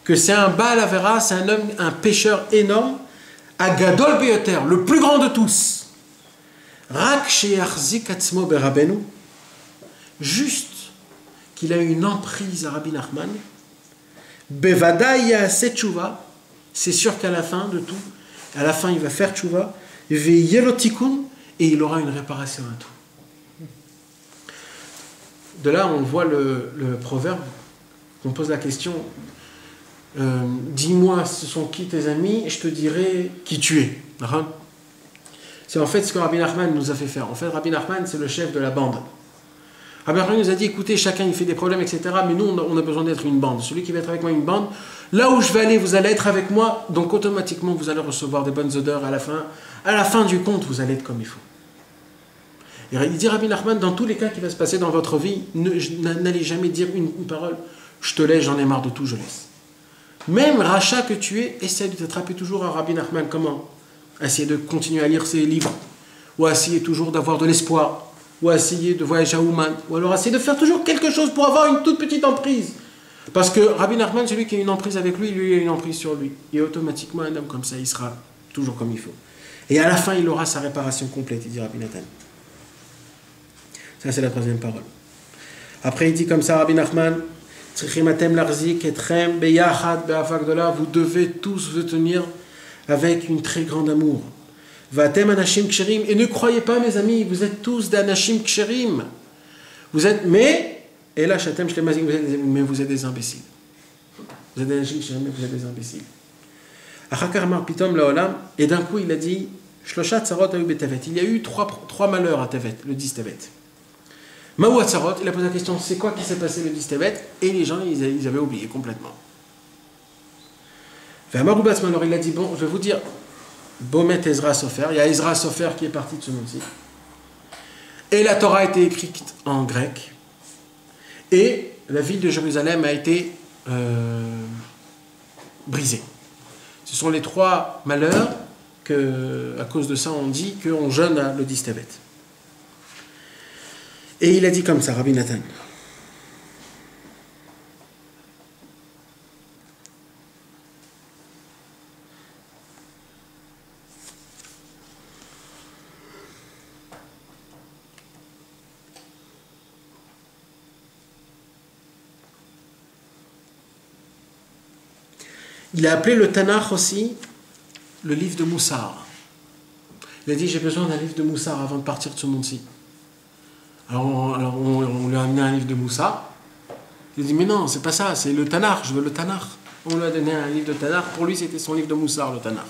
que c'est un Baal Avera, c'est un homme, un pécheur énorme, Agadol Beyoter, le plus grand de tous. Juste qu'il a une emprise à Rabbi Nachman, c'est sûr qu'à la fin de tout, à la fin il va faire tchouva, et il aura une réparation à tout. De là on voit le proverbe, on pose la question, dis-moi ce sont qui tes amis et je te dirai qui tu es. C'est en fait ce que Rabbi Nachman nous a fait faire. En fait, Rabbi Nachman, c'est le chef de la bande. Rabbi Nachman nous a dit, écoutez, chacun il fait des problèmes, etc. Mais nous, on a besoin d'être une bande. Celui qui va être avec moi une bande, là où je vais aller, vous allez être avec moi. Donc automatiquement, vous allez recevoir des bonnes odeurs à la fin. À la fin du compte, vous allez être comme il faut. Et il dit Rabbi Nachman, dans tous les cas qui va se passer dans votre vie, n'allez jamais dire une parole. Je te laisse, j'en ai marre de tout, je laisse. Même rachat que tu es, essaie de t'attraper toujours à Rabbi Nachman. Comment? Essayer de continuer à lire ses livres, ou essayer toujours d'avoir de l'espoir, ou essayer de voyager à Ouman, ou alors essayer de faire toujours quelque chose pour avoir une toute petite emprise. Parce que Rabbi Nachman, celui qui a une emprise avec lui, lui a une emprise sur lui. Et automatiquement, un homme comme ça, il sera toujours comme il faut. Et à la fin, il aura sa réparation complète, il dit Rabbi Nathan. Ça, c'est la troisième parole. Après, il dit comme ça, Rabbi Nachman, vous devez tous vous tenir avec une très grande amour. Vatem anashim ksherim. Et ne croyez pas, mes amis, vous êtes tous d'anashim ksherim. Vous êtes, mais, et là, shatem shlemazik, mais vous êtes des imbéciles. Vous êtes des anashim ksherim, mais vous êtes des imbéciles. Achakar mar pitom laolam. Et d'un coup, il a dit, shloshat tzarot ayu betevet. Il y a eu trois malheurs à Tevet, le 10 Tevet. Maou tzarot, il a posé la question, c'est quoi qui s'est passé le 10 Tevet? Et les gens, ils avaient oublié complètement. Alors il a dit, bon, je vais vous dire, Bomet Ezra Sofer, il y a Ezra Sofer qui est parti de ce monde-ci. Et la Torah a été écrite en grec. Et la ville de Jérusalem a été brisée. Ce sont les trois malheurs que, à cause de ça, on dit qu'on jeûne le 10 Tevet. Et il a dit comme ça, Rabbi Nathan. Il a appelé le Tanakh aussi le livre de Moussar. Il a dit j'ai besoin d'un livre de Moussar avant de partir de ce monde-ci. Alors on lui a amené un livre de Moussar. Il a dit mais non, c'est pas ça, c'est le Tanakh, je veux le Tanakh. On lui a donné un livre de Tanakh, pour lui c'était son livre de Moussar, le Tanakh.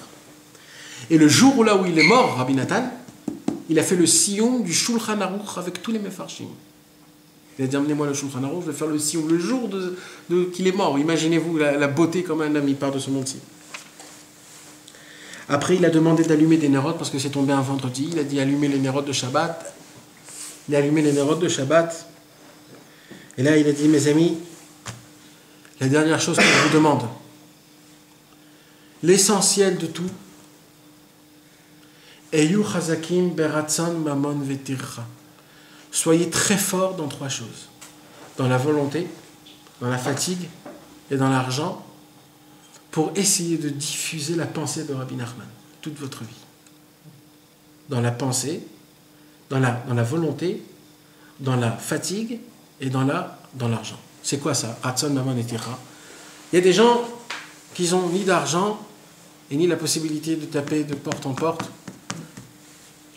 Et le jour où il est mort, Rabbi Nathan, il a fait le sillon du Shulchan Aruch avec tous les Mefarshim. Il a dit amenez-moi le Shulchan Aruch, je vais faire le sillon le jour qu'il est mort. Imaginez-vous la beauté comme un homme, il part de ce monde-ci. Après, il a demandé d'allumer des nérodes parce que c'est tombé un vendredi. Il a dit allumer les nérodes de Shabbat. Il a allumé les nérodes de Shabbat. Et là, il a dit mes amis, la dernière chose que je vous demande, l'essentiel de tout, Eyu chazakim beratzon mamon vetircha. Soyez très forts dans trois choses. Dans la volonté, dans la fatigue et dans l'argent, pour essayer de diffuser la pensée de Rabbi Nachman toute votre vie. Dans la pensée, dans la volonté, dans la fatigue et dans l'argent. C'est quoi ça? Ratzon mamon vetircha. Il y a des gens qui n'ont ni d'argent et ni la possibilité de taper de porte en porte.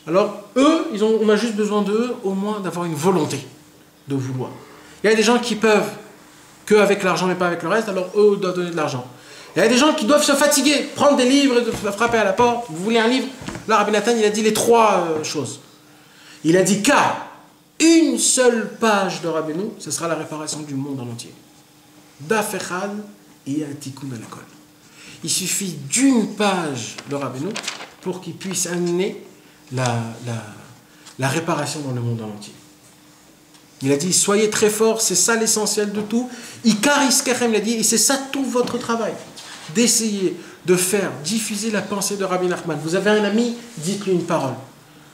Alors, eux, on a juste besoin d'eux, au moins d'avoir une volonté de vouloir. Il y a des gens qui peuvent que avec l'argent mais pas avec le reste, alors eux doivent donner de l'argent. Il y a des gens qui doivent se fatiguer, prendre des livres et frapper à la porte. Vous voulez un livre? Là, Rabbi Nathan, il a dit les trois choses. Il a dit qu'à une seule page de Rabbeinu, ce sera la réparation du monde en entier. Daf echad et atikun al-kol. Il suffit d'une page de Rabbeinu pour qu'il puisse amener la réparation dans le monde entier. Il a dit, soyez très forts, c'est ça l'essentiel de tout. Ikar iskechem, il a dit, et c'est ça tout votre travail. D'essayer de faire diffuser la pensée de Rabbi Nachman. Vous avez un ami, dites-lui une parole.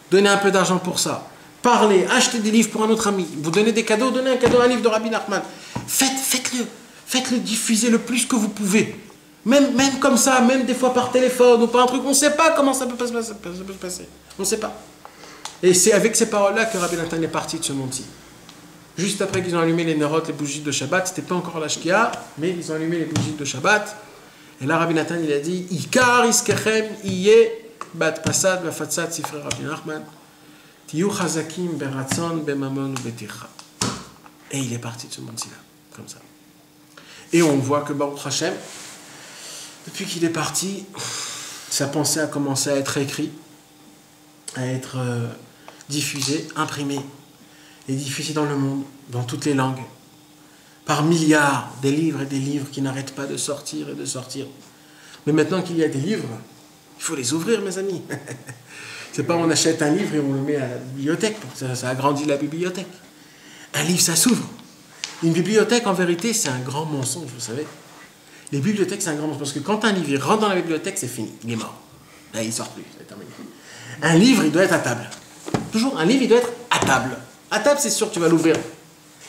Donnez un peu d'argent pour ça. Parlez, achetez des livres pour un autre ami. Vous donnez des cadeaux, donnez un cadeau à un livre de Rabbi Nachman. Faites-le diffuser le plus que vous pouvez. Même comme ça, même des fois par téléphone ou par un truc, on ne sait pas comment ça peut se passer. On ne sait pas. Et c'est avec ces paroles-là que Rabbi Nathan est parti de ce monde-ci. Juste après qu'ils ont allumé les nérotes, les bougies de Shabbat, c'était pas encore la Shkia, mais ils ont allumé les bougies de Shabbat. Et là, Rabbi Nathan, il a dit, Ikar iskechem iye bat pasad vafatzat sifre Rabbi Nachman tiyu chazakim beratzon bemamon betircha. Et il est parti de ce monde-ci là, comme ça. Et on voit que Baruch Hashem, depuis qu'il est parti, sa pensée a commencé à être écrite, à être diffusée, imprimée, et diffusée dans le monde, dans toutes les langues, par milliards, des livres et des livres qui n'arrêtent pas de sortir et de sortir. Mais maintenant qu'il y a des livres, il faut les ouvrir, mes amis. C'est pas on achète un livre et on le met à la bibliothèque, ça agrandit la bibliothèque. Un livre, ça s'ouvre. Une bibliothèque, en vérité, c'est un grand mensonge, vous savez. Les bibliothèques, c'est un grand mensonge, parce que quand un livre il rentre dans la bibliothèque, c'est fini, il est mort. Là, il ne sort plus, c'est terminé. Un livre, il doit être à table. Toujours, un livre, il doit être à table. À table, c'est sûr que tu vas l'ouvrir.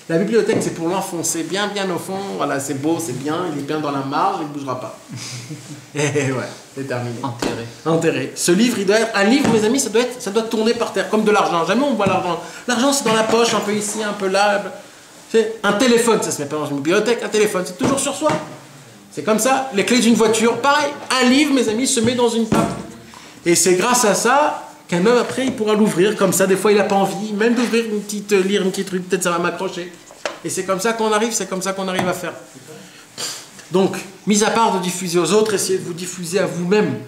La bibliothèque, c'est pour l'enfoncer bien au fond. Voilà, c'est beau, c'est bien, il est bien dans la marge, il ne bougera pas. Et ouais, c'est terminé. Enterré. Ce livre, il doit être... Un livre, mes amis, ça doit tourner par terre, comme de l'argent. Jamais on voit l'argent. L'argent, c'est dans la poche, un peu ici, un peu là. C'est un téléphone, ça se met pas dans une bibliothèque. Un téléphone, c'est toujours sur soi. C'est comme ça. Les clés d'une voiture, pareil. Un livre, mes amis, se met dans une table. Et c'est grâce à ça qu'un homme, après, il pourra l'ouvrir comme ça. Des fois, il n'a pas envie, même d'ouvrir lire une petite truc, peut-être ça va m'accrocher. Et c'est comme ça qu'on arrive à faire. Donc, mis à part de diffuser aux autres, essayez de vous diffuser à vous-même,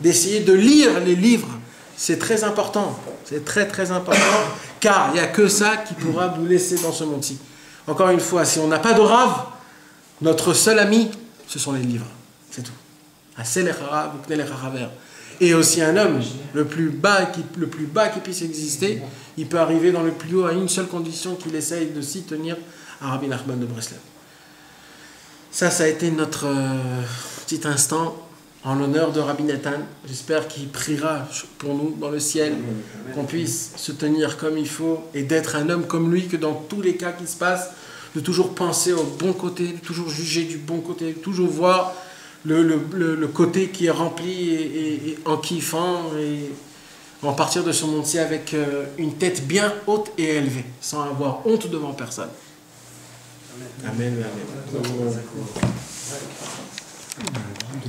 d'essayer de lire les livres. C'est très important. C'est très, très important, car il n'y a que ça qui pourra vous laisser dans ce monde-ci. Encore une fois, si on n'a pas de rave, notre seul ami, ce sont les livres. C'est tout. Et aussi un homme, le plus bas qui puisse exister, il peut arriver dans le plus haut à une seule condition, qu'il essaye de s'y tenir à Rabbi Nachman de Breslev. Ça a été notre petit instant en l'honneur de Rabbi Nathan. J'espère qu'il priera pour nous dans le ciel, qu'on puisse se tenir comme il faut et d'être un homme comme lui, que dans tous les cas qui se passent, de toujours penser au bon côté, de toujours juger du bon côté, de toujours voir le côté qui est rempli et en kiffant et en partir de ce monde-ci avec une tête bien haute et élevée, sans avoir honte devant personne. Amen. Amen.